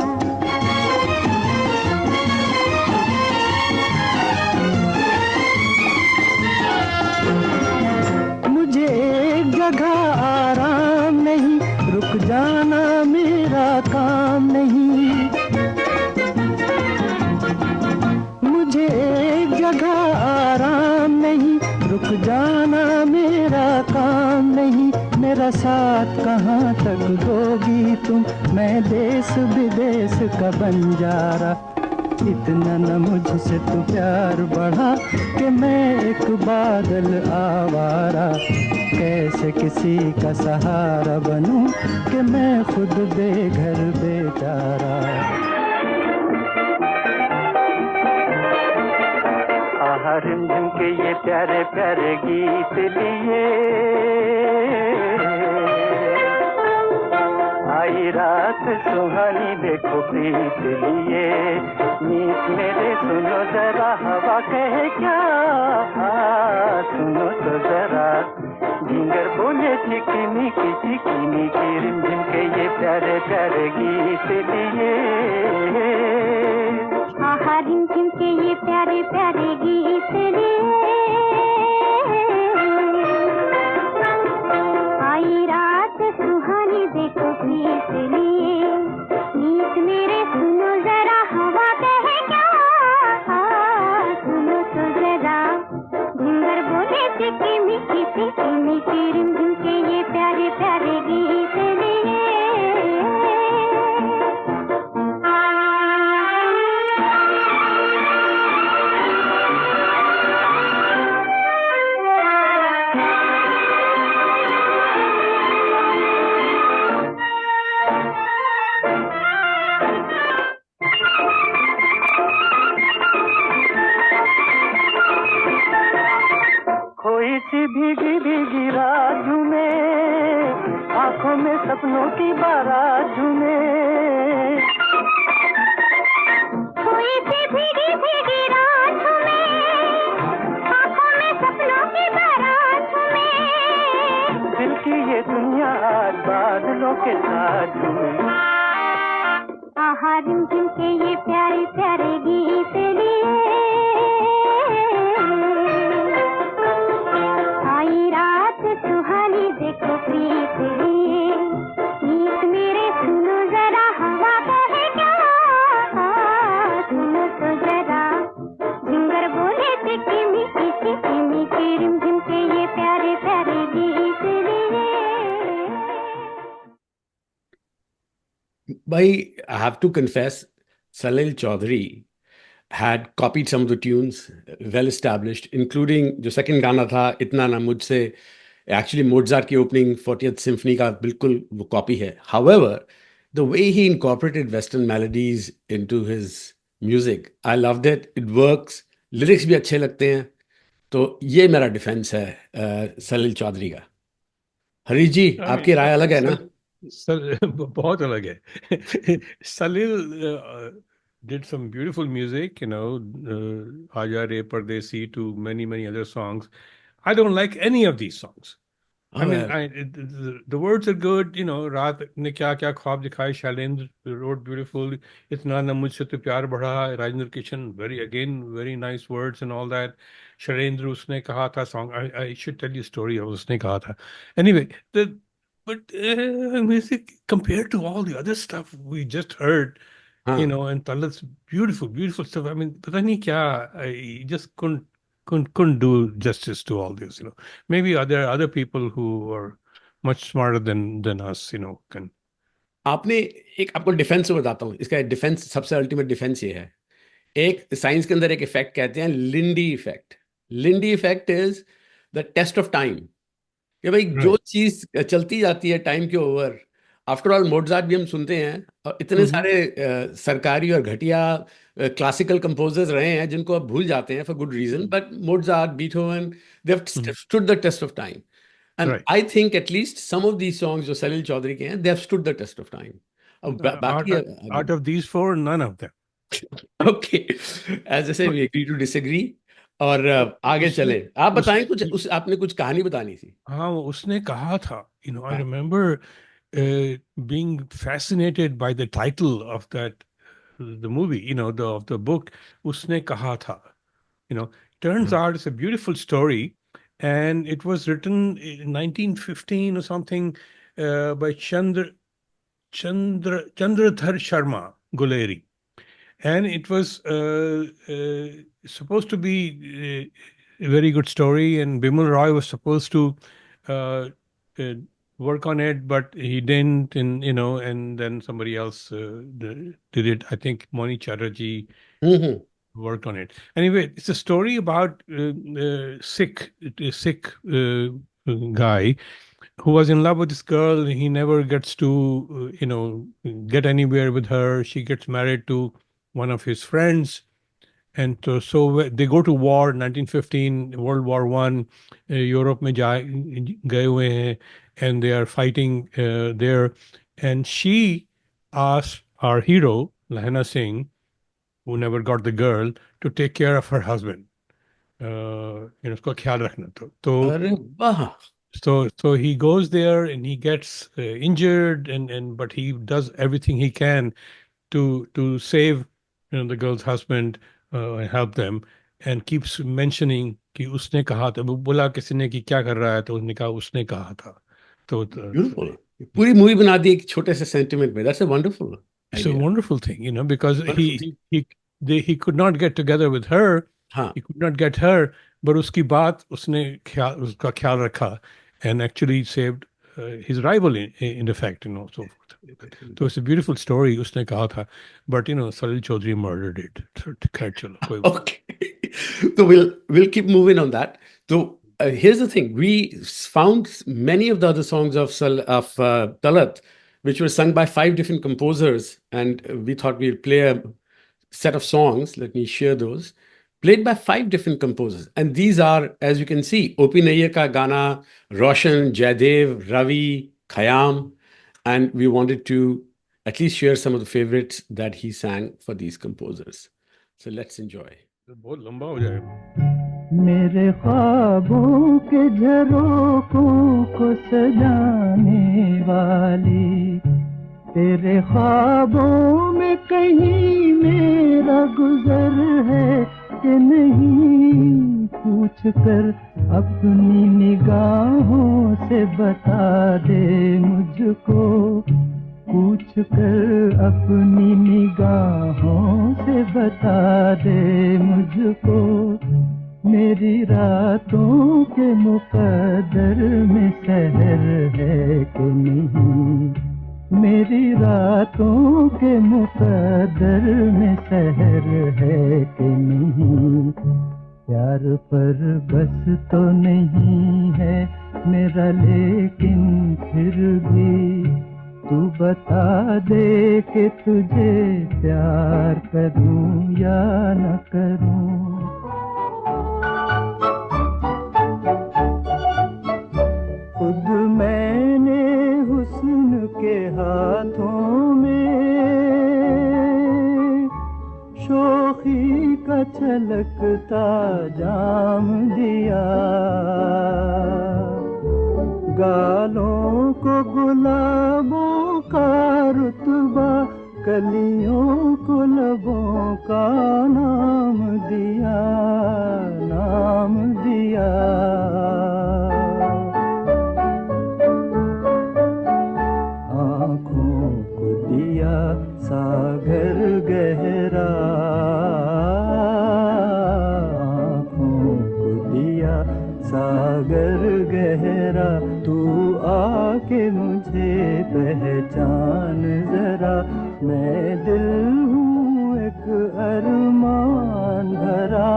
मुझे एक जगह आराम नहीं, रुक जाना मेरा काम नहीं। मुझे एक जगह आराम नहीं, रुक जाना मेरा काम नहीं। मेरा साथ कहाँ तक दोगी तुम, मैं देश विदेश का बंजारा। इतना न मुझसे तू प्यार बढ़ा कि मैं एक बादल आवारा, कैसे किसी का सहारा बनूं कि मैं खुद बेघर बेचारा। आहा रिमझिम के ये प्यारे प्यारे गीत लिए, आई रात सुहानी देखो प्रीत लिए। मीत मेरे सुनो जरा हवा कहे क्या, सुनो तो जरा झिंगर बोले चिकनी की रिमझिम के ये प्यारे प्यारे गीत लिए। आहा रिमझिम के ये प्यारे प्यारे गीत लिए, आई रात सुहानी देखो प्रीत लिए। मीत मेरे सुनो जरा हवा कहे क्या, सुनो तो जरा झिंगर बोले चिकनी की रिमझिम के ये प्यारे प्यारे गीत लिए। खोई सी भीगी भीगी रात में, आंखों में सपनों की बारात में। खोई सी भीगी भीगी रात में, आंखों में सपनों की बारात में। दिल की ये दुनिया आज बादलों के साथ में। आहा रिमझिम के ये प्यारे प्यारे गीत लिए, आई रात सुहानी देखो प्रीत लिए। मीत मेरे सुनो जरा हवा कहे क्या, सुनो तो जरा झिंगर बोले चिकनी की रिमझिम के ये प्यारे प्यारे गीत लिए। Bhai, I have to confess, Salil Chaudhary had copied some of the tunes, well established, including जो second गाना था इतना ना मुझसे, actually Mozart की opening 40th symphony का बिल्कुल वो copy है. However, the way he incorporated Western melodies into his music, I loved it. It works. Lyrics भी अच्छे लगते हैं. तो ये मेरा डिफेंस है सलील चौधरी का. हरीश जी, आपकी राय अलग है ना? बहुत अलग है. Salil did some beautiful music, Aaja Re Pardesi to many other songs. I don't like any of these songs. I mean, the words are good, Raat ne kya kya khwab dikhai, Shailendra wrote beautiful. Itna na mujhse to pyar badha, Rajendra Kishan, very nice words and all that. Shailendra usne kaha tha song. I should tell you a story of usne kaha tha. Anyway, but music compared to all the other stuff we just heard, and Talat's beautiful stuff. I mean, pata nahi kya, I just couldn't do justice to all this. Maybe there are other people who are much smarter than us. Can. आपको defence बताता हूँ. इसका defence, सबसे ultimate defence ये है. एक science के अंदर एक इफेक्ट कहते हैं Lindy effect. Lindy effect is the test of time. कि भाई जो चीज चलती जाती है टाइम के ओवर, आफ्टर ऑल मोटजार्ट भी हम सुनते हैं और इतने सारे सरकारी और घटिया क्लासिकल कंपोजर्स रहे हैं जिनको अब भूल जाते हैं for good reason, but Mozart, Beethoven, they have stood the test of time. And I think at least some of these songs जो सलील चौधरी के हैं, they have stood the test of time. अब बाकी out of these four, none of them. Okay, as I say we agree to disagree. और आगे चले, आप बताएं कुछ, आपने कुछ कहानी बतानी थी. हाँ, उसने कहा था, I remember being fascinated by the title of the movie, of the book. उसने कहा था, turns out it's a beautiful story, and it was written in 1915 or something by Chandradhar Sharma Guleri. And it was supposed to be a very good story, and Bimal Roy was supposed to work on it, but he didn't, and then somebody else did it. I think Moni Chatterjee worked on it. Anyway, it's a story about a sick guy who was in love with this girl. He never gets to, get anywhere with her. She gets married to one of his friends. And so they go to war, 1915, World War I, Europe में गए हुए हैं, and they are fighting there. And she asked our hero, Lahana Singh, who never got the girl, to take care of her husband. उसका ख्याल रखना. So he goes there and he gets injured, but he does everything he can to save the girl's husband, help them, and keeps mentioning कि उसने कहा था. वो बोला किसी ने कि क्या कर रहा है, तो उसने कहा उसने कहा था. तो beautiful. पूरी मूवी बना दी एक छोटे से सेंटिमेंट में. That's a wonderful It's a wonderful thing, because he could not get together with her. He could not get her, but उसकी बात उसने उसका ख्याल रखा, and actually saved his rival in effect, so forth. So it's a beautiful story, उसने कहा था, but Salil Chaudhary murdered it. Okay. So we'll keep moving on that. So here's the thing: we found many of the other songs of Talat, which were sung by 5 different composers, and we thought we'd play a set of songs. Let me share those. Played by 5 different composers, and these are, as you can see, O.P. Nayyar ka Gana, Roshan, Jaydev, Ravi, Khayyam, and we wanted to at least share some of the favorites that he sang for these composers. So let's enjoy. बहुत लंबा हो जाएगा. मेरे ख्वाबों के झरोखों को सजाने वाली, तेरे ख्वाबों में कहीं मेरा गुजर है कि नहीं, पूछ कर अपनी निगाहों से बता दे मुझको, पूछ कर अपनी निगाहों से बता दे मुझको, मेरी रातों के मुकद्दर में सहर है कि नहीं, मेरी रातों के मुकद्दर में सहर है कि नहीं, प्यार पर बस तो नहीं है मेरा लेकिन फिर भी तू बता दे कि तुझे प्यार करूं या न करूं. खुद मैंने हुस्न के हाथों में शोखी का छलकता जाम दिया, गालों को गुलाबों का रुतबा, कलियों को लबों का नाम दिया, नाम दिया. आँखों को दिया सागर गहरा, आँखों को दिया सागर गहरा, तू आके मुझे पहचान जरा, मैं दिल हूँ एक अरमान भरा.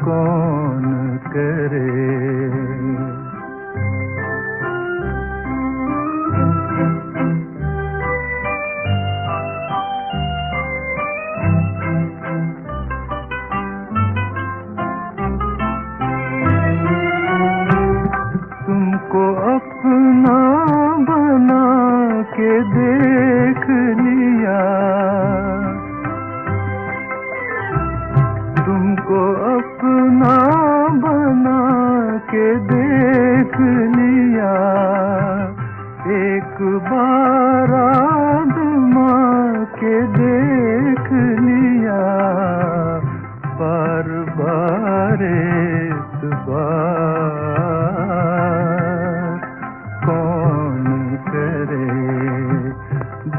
कौन करे। तुमको अपना बना के देख लिया, तुमको अपना बना के देख लिया, एक बार आज़मा के देख लिया, बार बार एतबार कौन करे,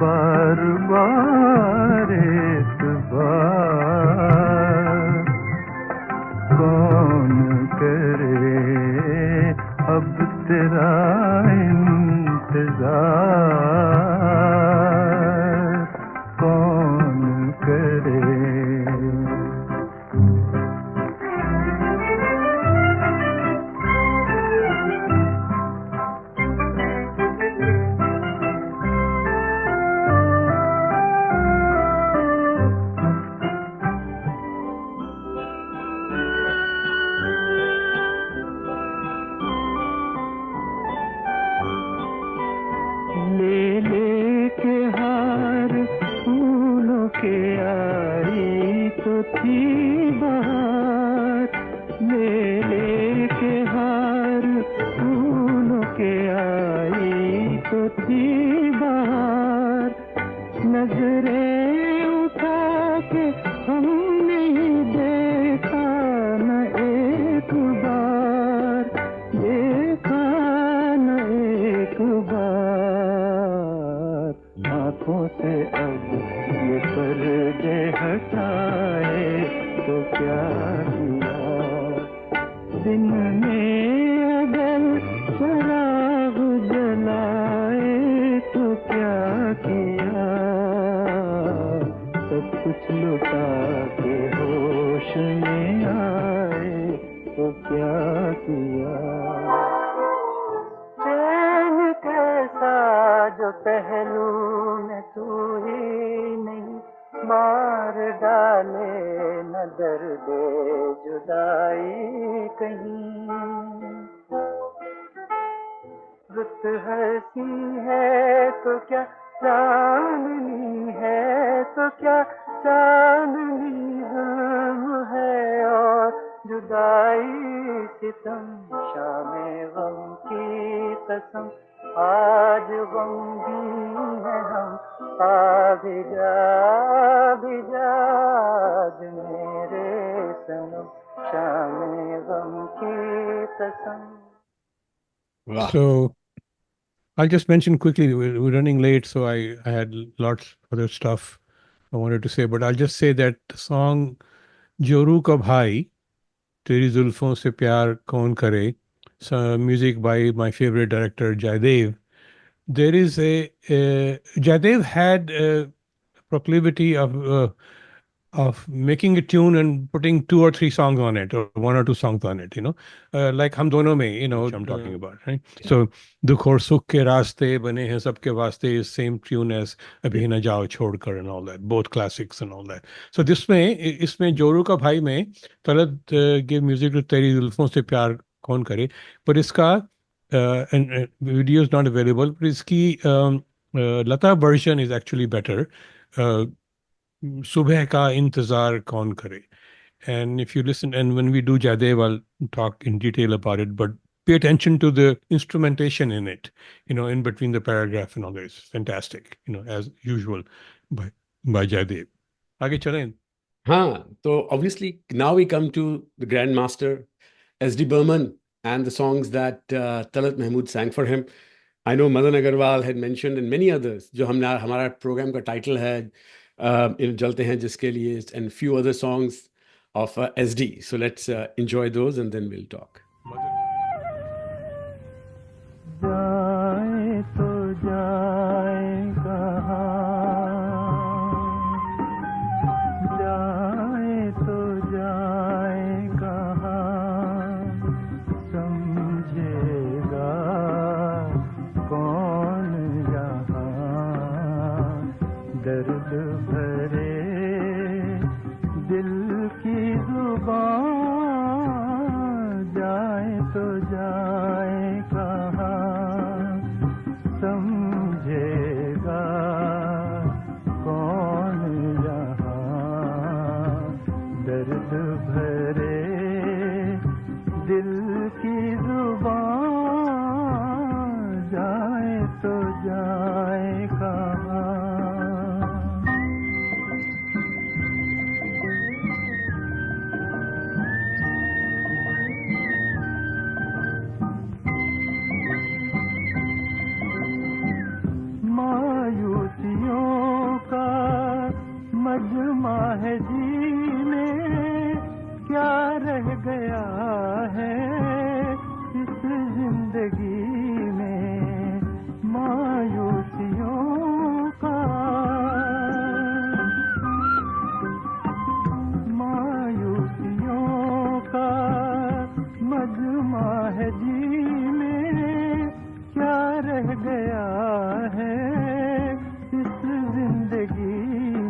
बार बार एतबार कौन करे। अब तेरा इंतजार कौन करे। ले लेके हार फूलों के आई तो थी बहार, ले लेके हार फूलों के आई तो थी बहार, नजरें उठा के हमने देखा न एक बार, देखा न एक बार, आँखों से अब ये पर्दे हटाए तो क्या किया, दिन में अगर शराब जलाए तो क्या किया, सब कुछ लुटा के होश में आए तो क्या किया। चैन कैसा जो पहलू में तू ही नहीं, मार डाले न दर्द जुदाई कहीं, रुत हंसी है तो क्या चांदनी है तो क्या चांदनी जुल्म है, और जुदाई सितम शामे गम की कसम, आज गमगीन है हम, आ भी जा आज मेरे सनम, शामे गम की कसम। So I'll just mention quickly, we're running late, so I had lots other stuff I wanted to say, but I'll just say that the song Joru Ka Bhai, Teri Zulfon Se Pyar Kaun Kare, music by my favorite director Jaidev. There is Jaidev had a proclivity of making a tune and putting 2 or 3 songs on it, or 1 or 2 songs on it, like Hum Dono Mein, which I'm talking about, right? Yeah. So Dukh aur Sukh ke raaste bane hain sabke waaste is same tune as Abhi Na Jao Chhodkar and all that, both classics and all that. So isme Joru Ka Bhai mein Talat gave music to Teri Zulfon Se Pyar Kaun Kare, but iska and video is not available, but iski Lata version is actually better. Subah ka intezar kaun kare. And if you listen, and when we do Jaidev, I'll talk in detail about it, but pay attention to the instrumentation in it, in between the paragraph and all that. It's fantastic, as usual by Jaidev. Aage chalein. So obviously now we come to the Grandmaster, S.D. Burman, and the songs that Talat Mahmood sang for him. I know Madan Agarwal had mentioned, and many others, जो हमारा program का title है, जलते हैं जिसके लिए, and few other songs of SD. So let's enjoy those and then we'll talk. जाए तो जाए कहाँ, दिल की जुबान जाए तो जाए कहाँ, समझेगा कौन यहाँ दर्द भरे दिल की जुबान जाए तो जाए कहाँ। मायूसियों का मजमा है जीने, क्या रह गया है इस जिंदगी में। मायूसियों का मजमा है जीने, क्या रह गया है इस जिंदगी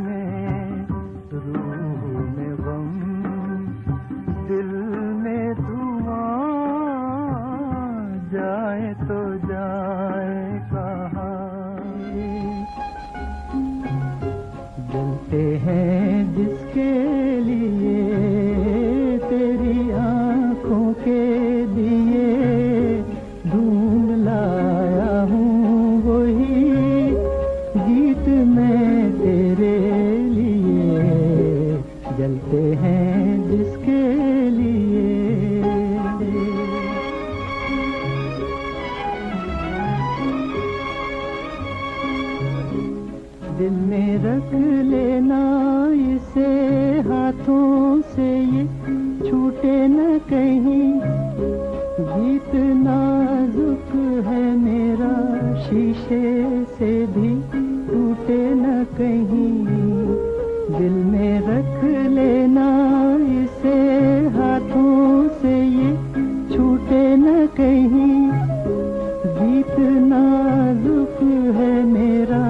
में। रूह में गम दिल में धुआं जाए तो जाए कहाँ। जलते हैं जिसके लिए तेरी आंखों के दिए, ढूंढ लाया हूँ वही गीत मैं तेरे लिए। जलते हैं जिसके लिए। दिल में रख लेना इसे हाथों से, ये छूटे न कहीं। गीत नाजुक है मेरा, शीशे से भी टूटे न कहीं। दिल में रख लेना इसे हाथों से, ये छूटे न कहीं। गीत नाजुक है मेरा,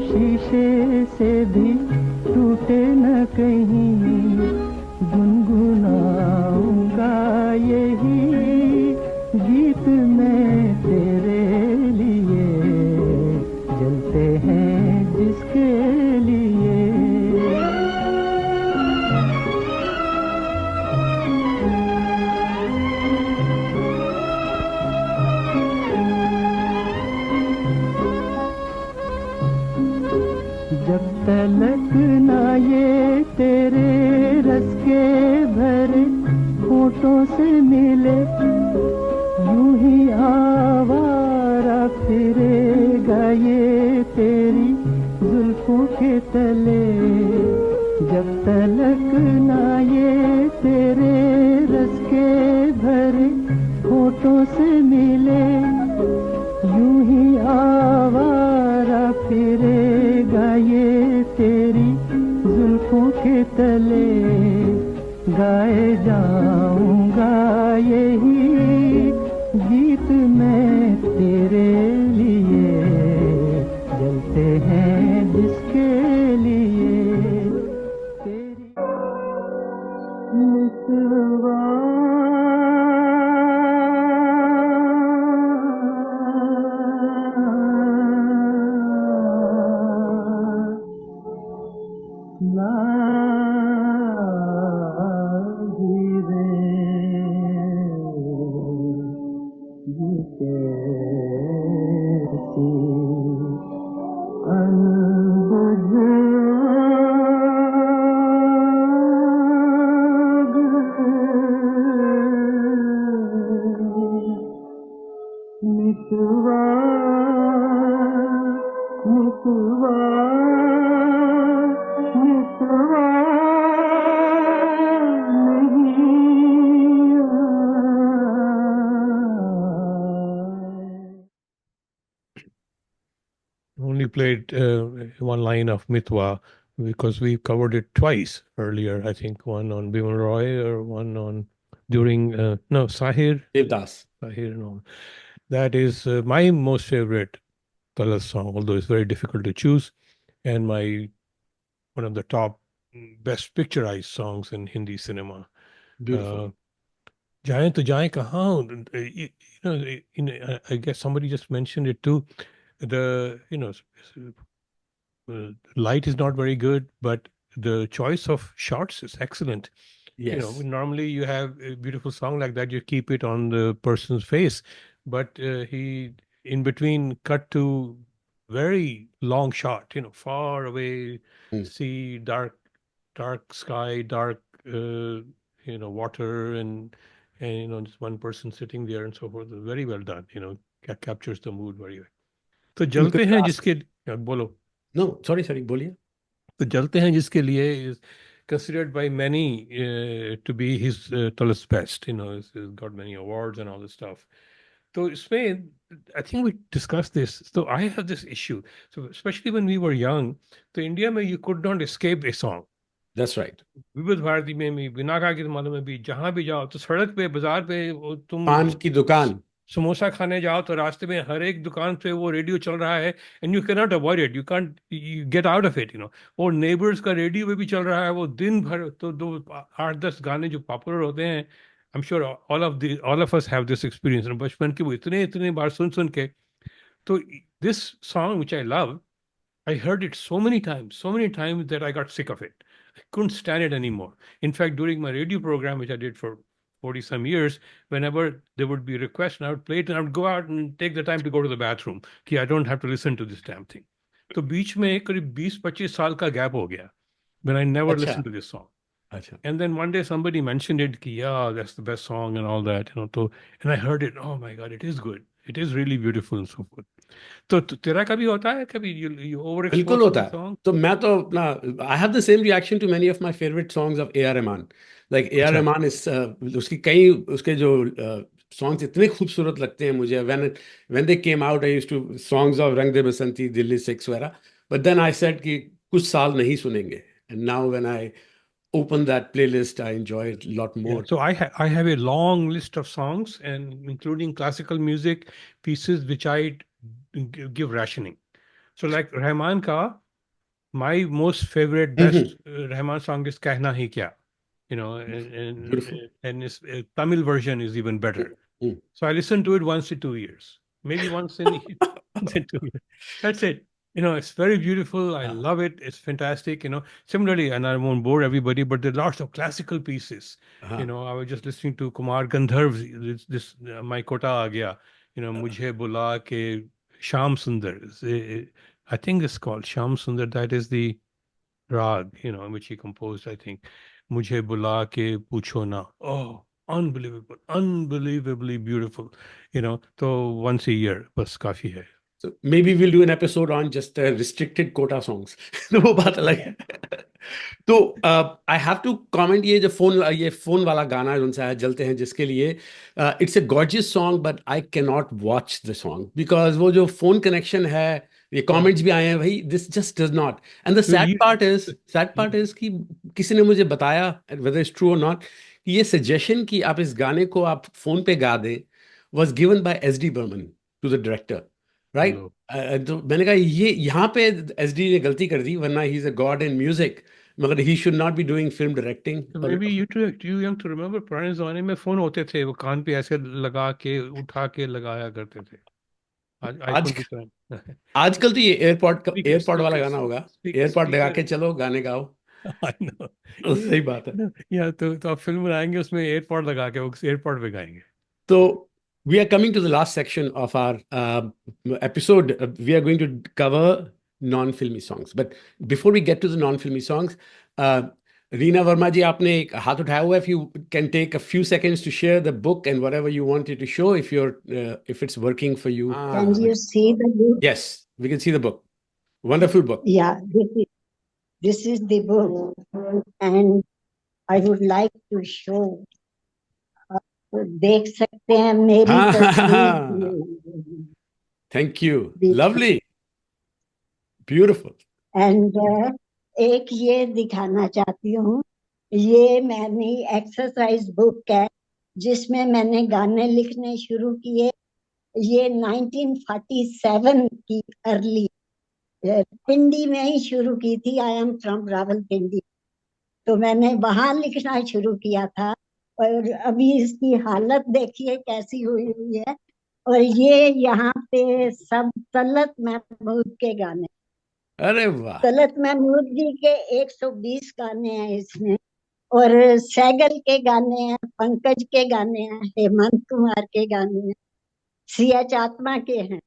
शीशे से भी टूटे न कहीं। गुनगुनाऊंगा यही गीत मैं तेरे लिए। जलते हैं जिसके लिए। जब तलक ना ये तेरे रस के भरे होठों से मिले, यूं ही आवारा फिरेगा ये तेरी जुल्फों के तले। जब तलक ना ये तेरे रस के भरे होठों से मिले, यूं ही आवारा फिरेगा ये तेरी जुल्फों के तले। गाए जाऊंगा यही गीत मैं तेरे लिए। जलते हैं जिसके लिए तेरी मितवा। मितवा मितवा मितवा नहीं Only played one line of Mitwa because we covered it twice earlier. I think one on Bimal Roy or one on during no Sahir Devdas. Sahir, no. That is my most favorite Talat song, although it's very difficult to choose, and my one of the top best picturized songs in Hindi cinema. Beautiful. Jaye to jaye kahan, I guess somebody just mentioned it too. Light is not very good, but the choice of shots is excellent. Yes. Normally you have a beautiful song like that, you keep it on the person's face, but he in between cut to very long shot, far away, sea, dark sky, dark, water, and just one person sitting there and so forth. Very well done. Captures the mood very well. तो In जलते हैं contrast, जिसके बोलो no, sorry, बोलिए. तो जलते हैं जिसके लिए is considered by many to be his tallest best. He's got many awards and all this stuff. So इसमें I think we discussed this. So I have this issue. So especially when we were young, so India में you could not escape a song. That's right. विविध भारती में भी बिना कहा कि मालूम में भी जहाँ भी जाओ तो सड़क पे बाजार पे तुम पान की दुकान. समोसा खाने जाओ तो रास्ते में हर एक दुकान पे वो रेडियो चल रहा है and you can not avoid it, you can't get out of it. और नेबर्स का रेडियो पे भी चल रहा है वो दिन भर. तो 8-10 गाने जो पॉपुलर होते हैं, I am sure all of us have this experience. बचपन के वो इतने बार सुन के. तो this song which I love, I heard it so many times that I got sick of it. I couldn't stand it anymore. In fact, during my radio program, which I did for 40 some years, whenever there would be requests, and I would play it and I would go out and take the time to go to the bathroom. कि I don't have to listen to this damn thing. तो बीच में करीब 20-25 साल का gap हो गया when I never listened to this song. अच्छा. And then one day somebody mentioned it, कि yeah, that's the best song and all that. And I heard it, oh my God, it is good. It is really beautiful and so forth. तो तेरा कभी होता है कभी you बिल्कुल overexposed होता to है. the song? तो मैं तो अपना I have the same reaction to many of my favorite songs of A.R. Rahman. Like A.R. अच्छा. Rahman is उसकी कई उसके जो songs इतने खूबसूरत लगते हैं मुझे. When they came out, I used to songs of रंग दे बसंती, दिल्ली 6 वगैरह. But then I said कि कुछ साल नहीं सुनेंगे. And now when I open that playlist, I enjoy it a lot more. Yeah, so I have a long list of songs and including classical music pieces which I give rationing. So like Rahman ka, my most favorite best Rahman song is Kehna Hi Kya. Beautiful. And his Tamil version is even better. So I listen to it once in 2 years, maybe once in 2 years. That's it. It's very beautiful. I love it. It's fantastic. Similarly, and I won't bore everybody, but there are lots of classical pieces. I was just listening to Kumar Gandharv. This my kota aa gaya. Mujhe bula ke Sham Sundar. I think it's called Sham Sundar. That is the rag, which he composed, I think. Mujhe bula ke pucho na. Oh, unbelievably beautiful. So once a year, bas kafi hai. So maybe we'll do an episode on just restricted quota songs. तो वो बात अलग है. तो I have to comment ये phone वाला गाना जो है जलते हैं जिसके लिए it's a gorgeous song but I cannot watch the song because वो जो phone connection है, ये comments भी आए हैं भाई, this just does not. And the sad part is कि किसी ने मुझे बताया, whether it's true or not, कि ये suggestion कि आप इस गाने को आप फोन पे गा दें was given by S.D. Burman to the director. Right. तो मैंने कहा ये यहाँ पे एसडी ने गलती कर दी, वरना he is a god in music, मगर he should not be doing film directing. Maybe you young to remember पुराने जमाने में फोन होते थे, वो कान पे ऐसे लगा के उठा के लगाया करते थे. आजकल तो ये एयरपॉड वाला गाना होगा, एयरपॉड लगा के चलो गाने गाओ. सही बात है. या तो आप फिल्म बनाएंगे उसमें एयरपॉड लगा के वो एयरपॉड पे गाएंगे. तो we are coming to the last section of our episode. We are going to cover non-filmy songs. But before we get to the non-filmy songs, Reena Verma ji, aapne ek haath uthaya hua hai. If you can take a few seconds to share the book and whatever you wanted to show, if it's working for you. Can you see the book? Yes, we can see the book. Wonderful book. Yeah, this is the book, and I would like to show. देख सकते हैं मेरी तस्वीर. Thank you. Lovely. Beautiful. And एक ये दिखाना चाहती हूँ, ये मैंने एक्सरसाइज बुक है जिसमें मैंने गाने लिखने शुरू किए. ये 1947 की अर्ली पिंडी में ही शुरू की थी. I am from Rawalpindi. तो मैंने वहां लिखना शुरू किया था, और अभी इसकी हालत देखिए कैसी हुई हुई है। और ये यहाँ पे सब तलत महमूद के गाने, अरे वाह, तलत महमूद जी के 120 गाने हैं इसमें, और सैगल के गाने हैं, पंकज के गाने हैं, हेमंत कुमार के गाने हैं, सिया चातमा के हैं।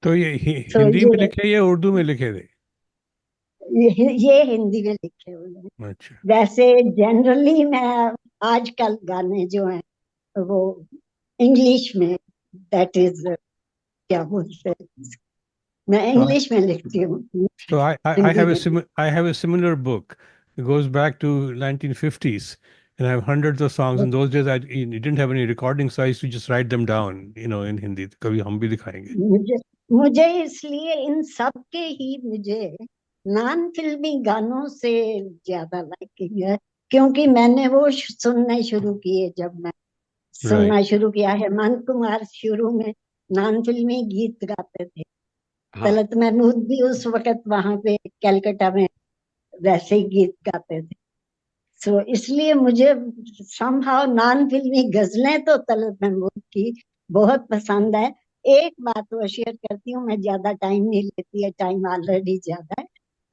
तो ये तो हिंदी में लिखे या उर्दू में लिखे थे? ये हिंदी में लिखे हुए हैं। अच्छा। वैसे जनरली मैं आजकल गाने जो हैं वो इंग्लिश में, दैट इज क्या बोलते हैं, मैं So इंग्लिश में लिखती हूँ, so I हिंदी have में नहीं। I have a similar book. It goes back to 1950s, and I have hundreds of songs. In those days, I didn't have any recording, so I used to just write them down, in Hindi. कभी हम भी दिखाएंगे. मुझे मुझे इसलिए इन सब के ही मुझे नॉन फिल्मी गानों से ज्यादा लाइकिंग है, क्योंकि मैंने वो सुनने शुरू किए, जब मैं Right. सुनना शुरू किया। हेमंत कुमार शुरू में नॉन फिल्मी गीत गाते थे, हाँ, तलत महमूद भी उस वक्त वहां पे कलकत्ता में वैसे ही गीत गाते थे। सो इसलिए मुझे समहाउ नॉन फिल्मी गजलें तो तलत महमूद की बहुत पसंद है। एक बात वो शेयर करती हूँ, मैं ज्यादा टाइम नहीं लेती है, टाइम ऑलरेडी ज्यादा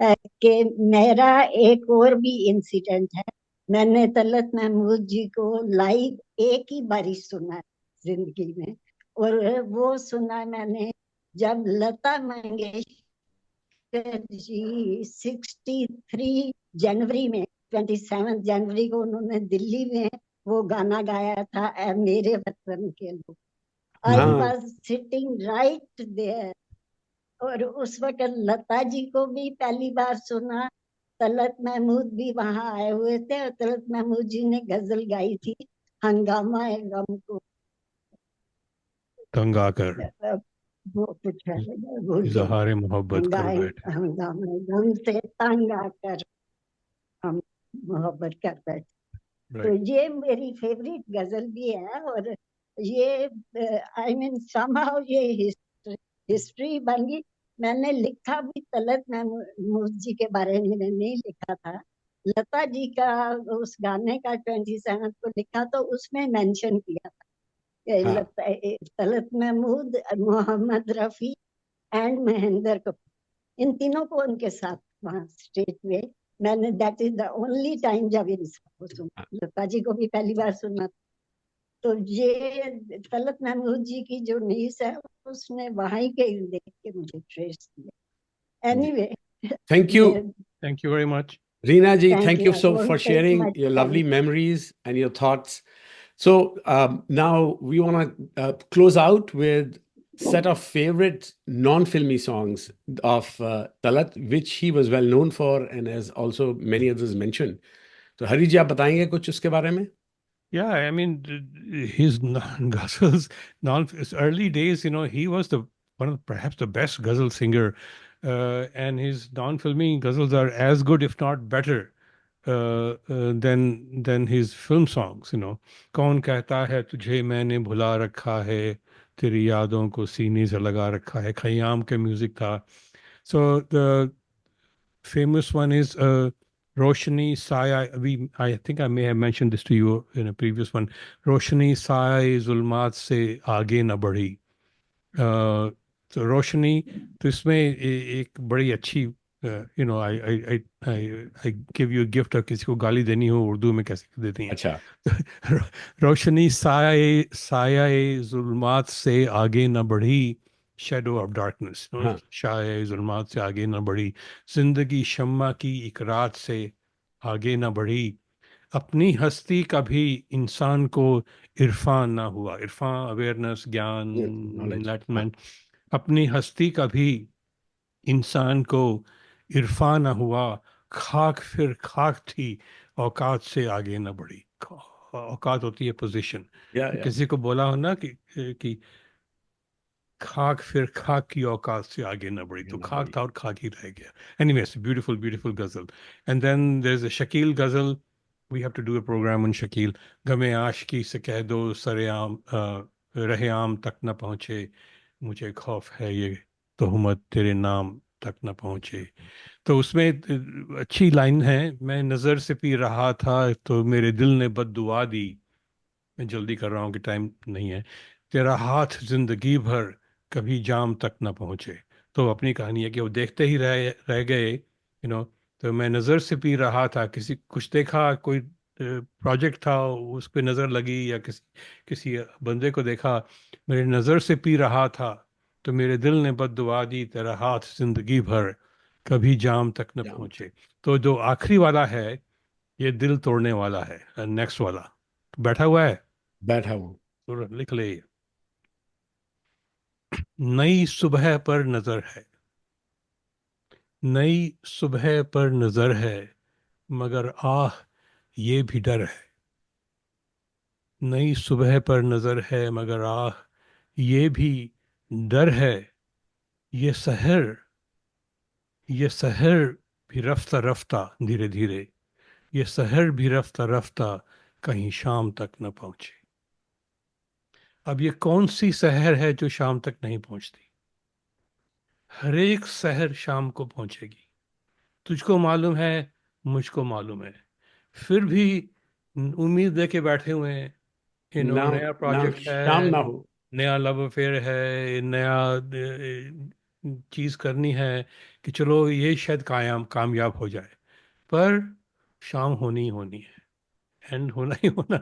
है, कि मेरा एक और भी इंसिडेंट है। मैंने तलत महमूद जी को लाइव एक ही बारी सुना है जिंदगी में, और वो सुना मैंने जब लता मंगेशकर जी 63 जनवरी में, 27 जनवरी को उन्होंने दिल्ली में वो गाना गाया था, ऐ मेरे वतन के लोग। आई हाँ, वॉज सिटिंग राइट देयर। और उस वक्त लता जी को भी पहली बार सुना, तलत महमूद भी वहां आए हुए थे, और तलत महमूद जी ने गजल गाई थी, हंगामा है गम को, तंग आकर वो कुछ है, भूल गई। इजहार मोहब्बत कर बैठे. हंगामा गम से तंग आकर हम मोहब्बत कर बैठे। तो Right. ये मेरी फेवरेट गजल भी है, और ये आई मीन समहाउ ये हिस्ट्री बन गई। मैंने लिखा भी तलत महमूद जी के बारे में नहीं लिखा था, लता जी का उस गाने का 27 को लिखा, तो उसमें मेंशन किया था हाँ, तलत महमूद, मोहम्मद रफी एंड महेंद्र कपूर, इन तीनों को उनके साथ वहाँ स्टेज पे मैंने, that is the only time जब इन सबको सुना। लता जी को भी पहली बार सुना। तो ये तलत महमूद जी की जो नीस है, उसने वहां के देख के मुझे ट्रेस किया। Anyway, thank you. Thank you very much. Reena ji, thank thank you, you I so won't for take sharing much your lovely time. memories and your thoughts. So now we want to close out with set of favorite non-filmy songs of Talat, which he was well known for and as also many others mentioned. So Hari ji, आप बताएंगे कुछ उसके बारे में? Yeah, I mean, his ghazals, his early days, he was one of perhaps the best ghazal singer, and his non-filmy ghazals are as good, if not better, than his film songs. कौन कहता है तुझे मैंने भुला रखा है, तेरी यादों को सीने से लगा रखा है, खयाम के म्यूजिक था. So the famous one is Roshni Saya. I think I may have mentioned this to you in a previous one. Roshni Saya Zulmat se aage na बढ़ी. तो रोशनी, तो इसमें एक बड़ी अच्छी, आई गिव यू गिफ्ट, किसी को गाली देनी हो उर्दू में कैसे देती हैं. अच्छा, रोशनी साया साया जुल्मात से आगे न बढ़ी, शेडो ऑफ डार्कनेस, हाँ, शाये जुल्मात से आगे न बढ़ी, जिंदगी शम्मा की एक रात से आगे न बढ़ी, अपनी हस्ती का भी इंसान को इरफान ना हुआ. इरफान अवेयरनेस, ज्ञान, knowledge. हाँ, एनलाइटमेंट. अपनी हस्ती का भी इंसान को इरफान ना हुआ, खाक फिर खाक थी, औकात से आगे न बढ़ी. औकात होती है पोजीशन. yeah, yeah. किसी को बोला हो ना कि खाक फिर खाक की औकात से आगे न बढ़ी, तो खाक था और खाक ही रह गया. Anyways, beautiful, beautiful ghazal. And then there's a Shakil ghazal. We have to do a program on Shakil. गमे आशिकी से कह दो सरेआम रहे आम तक न पहुँचे, मुझे खौफ है ये तोहमत तेरे नाम तक न पहुँचे। तो उसमें अच्छी लाइन है, मैं नज़र से पी रहा था तो मेरे दिल ने बद्दुआ दी। मैं जल्दी कर रहा हूँ कि टाइम नहीं है। तेरा हाथ जिंदगी भर कभी जाम तक न पहुँचे। तो अपनी कहानी है कि वो देखते ही रह गए, तो मैं नज़र से पी रहा था, किसी कुछ देखा, कोई प्रोजेक्ट था उस पर नज़र लगी, या किसी बंदे को देखा, मेरी नज़र से पी रहा था तो मेरे दिल ने बद्दुआ दी, तेरा हाथ जिंदगी भर कभी जाम तक न पहुँचे। तो जो आखिरी वाला है ये दिल तोड़ने वाला है, नेक्स्ट वाला। तो बैठा हुआ है, बैठा हूँ। तो लिख ले। नई सुबह पर नजर है, नई सुबह पर नजर है, मगर आह ये भी डर है। नई सुबह पर नजर है मगर आह ये भी डर है। ये सहर ये सहर भी रफ्ता रफ्ता धीरे धीरे, ये सहर भी रफ्ता रफ्ता कहीं शाम तक न पहुंचे। अब ये कौन सी सहर है जो शाम तक नहीं पहुंचती? हर एक सहर शाम को पहुंचेगी। तुझको मालूम है, मुझको मालूम है, फिर भी उम्मीद लेके बैठे हुए हैं। ना नया ना प्रोजेक्ट शाम है, ना हो। नया लव अफेयर है, नया चीज करनी है कि चलो ये शायद कामयाब हो जाए, पर शाम होनी ही होनी है, एंड होना ही होना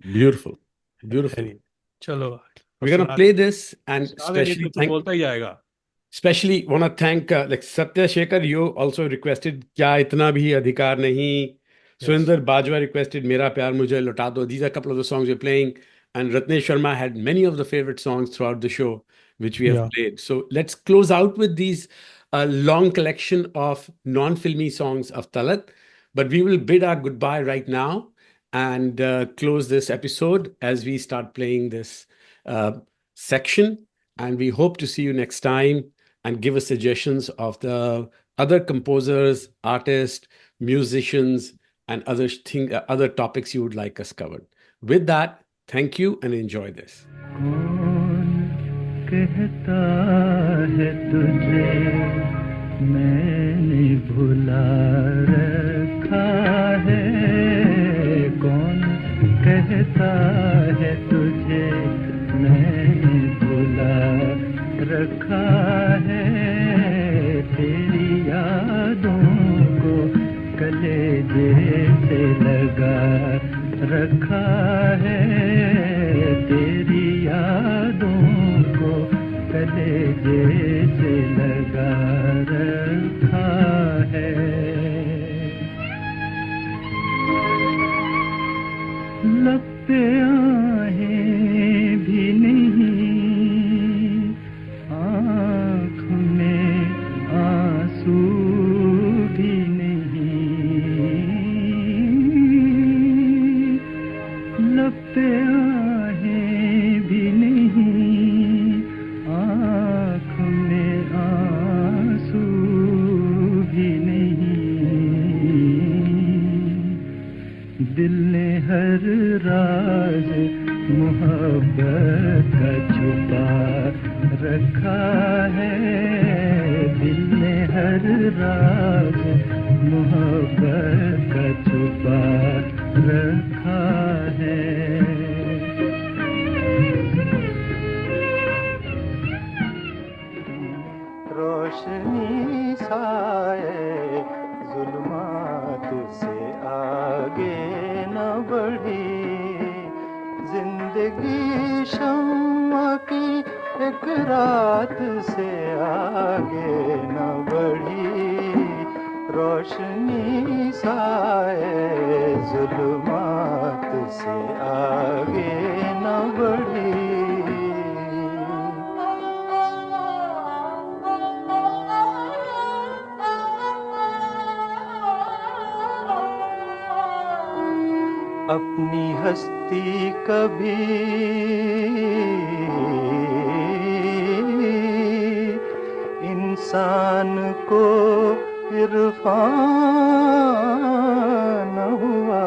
ब्यूटीफुल, है ब्यूटीफुल। नहीं। चलो अब We're gonna सुना play this and सुना दे, नहीं तो especially तू बोलता ही जाएगा। especially want to thank like Satya Shekhar, you also requested Kya Itna Bhi Adhikar Nahi. Yes, Surinder Bajwa requested Mera Pyar Mujhe Lauta Do. These are a couple of the songs we're playing. And Ratnesh Sharma had many of the favorite songs throughout the show, which we have या played. So let's close out with these long collection of non-filmy songs of Talat. But we will bid our goodbye right now and close this episode as we start playing this section. And we hope to see you next time and give us suggestions of the other composers, artists, musicians, and other topics you would like us covered. With that, thank you and enjoy this. कहता है तुझे मैंने भुला रखा है, कौन कहता है तुझे मैंने भुला रखा है, तेरी यादों को कलेजे से लगा रखा है, तेरी यादों को कलेजे से लगा रखा है। लब पे आहें भी नहीं, आँख में आंसू भी नहीं, लब पे आहें भी नहीं, आँख में आंसू भी नहीं, दिल ने हर राज मोहब्बत का छुपा रखा है, दिल ने हर राज मोहब्बत का छुपा रखा है। रोशनी साए जुल्मात से आगे न बढ़ी, जिंदगी शम्मा की एक रात से आगे न बढ़ी, रोशनी साए जुल्मात से आगे न बढ़ी। अपनी हस्ती कभी इंसान को इरफान न हुआ,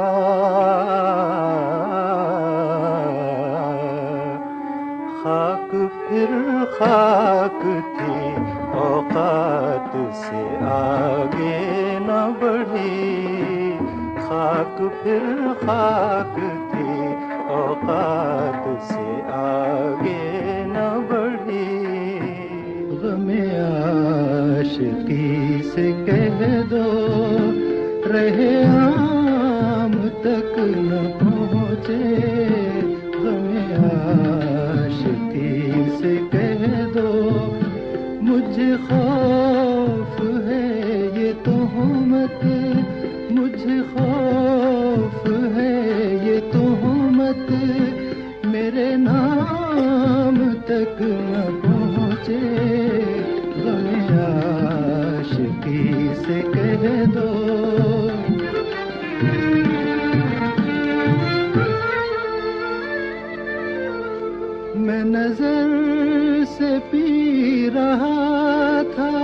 खाक फिर खाक थी औकात से आगे न बढ़ी, खाक फिर खाक थी, औकात से आगे न बढ़ी। ग़मे आशिकी से कह दो, रहे आम तक न पहुँचे। ग़मे आशिकी से कह दो, मुझे खौफ है ये तोहमत, मुझे खौफ है ये तोहमत, मेरे नाम तक न पहुँचे। ग़मे आशिकी से कह दो। मैं नजर से पी रहा था,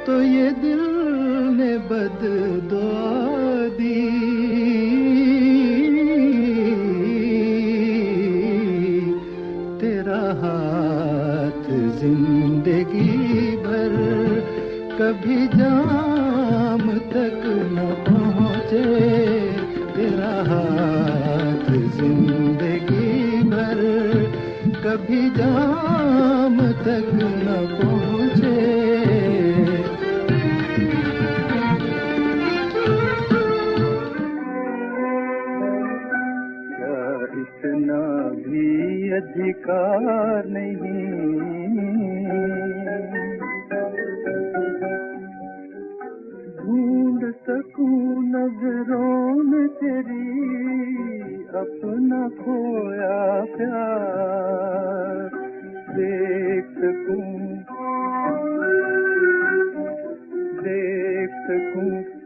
तो ये दिल ने बददुआ दी। तेरा हाथ जिंदगी भर कभी जाम तक न पहुँचे। तेरा हाथ जिंदगी भर कभी जाम तक न पहुँचे। क्या इतना भी अधिकार नहीं ढूंढ सकूं नजरों में तेरी अपना खोया प्यार, देख सकूं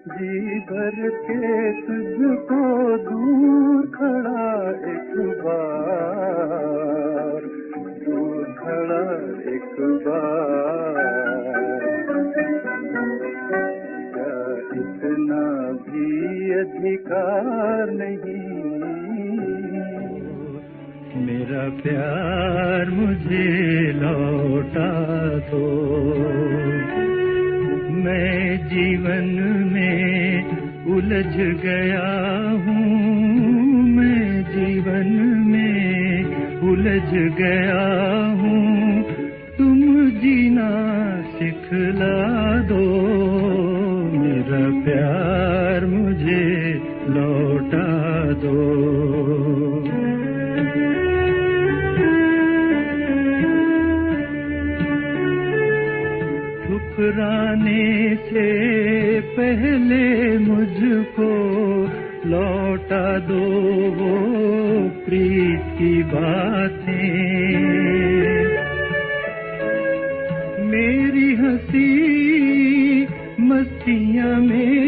जी भर के तुझको दूर खड़ा एक बार, दूर खड़ा एक बार। क्या इतना भी अधिकार नहीं मेरा प्यार मुझे लौटा दो। मैं जीवन में उलझ गया हूँ, मैं जीवन में उलझ गया हूँ, तुम जीना सिखला दो। मेरा प्यार मुझे लौटा दो। ठुकराने से पहले मुझको लौटा दो वो प्रीत की बातें। मेरी हंसी मस्तियाँ में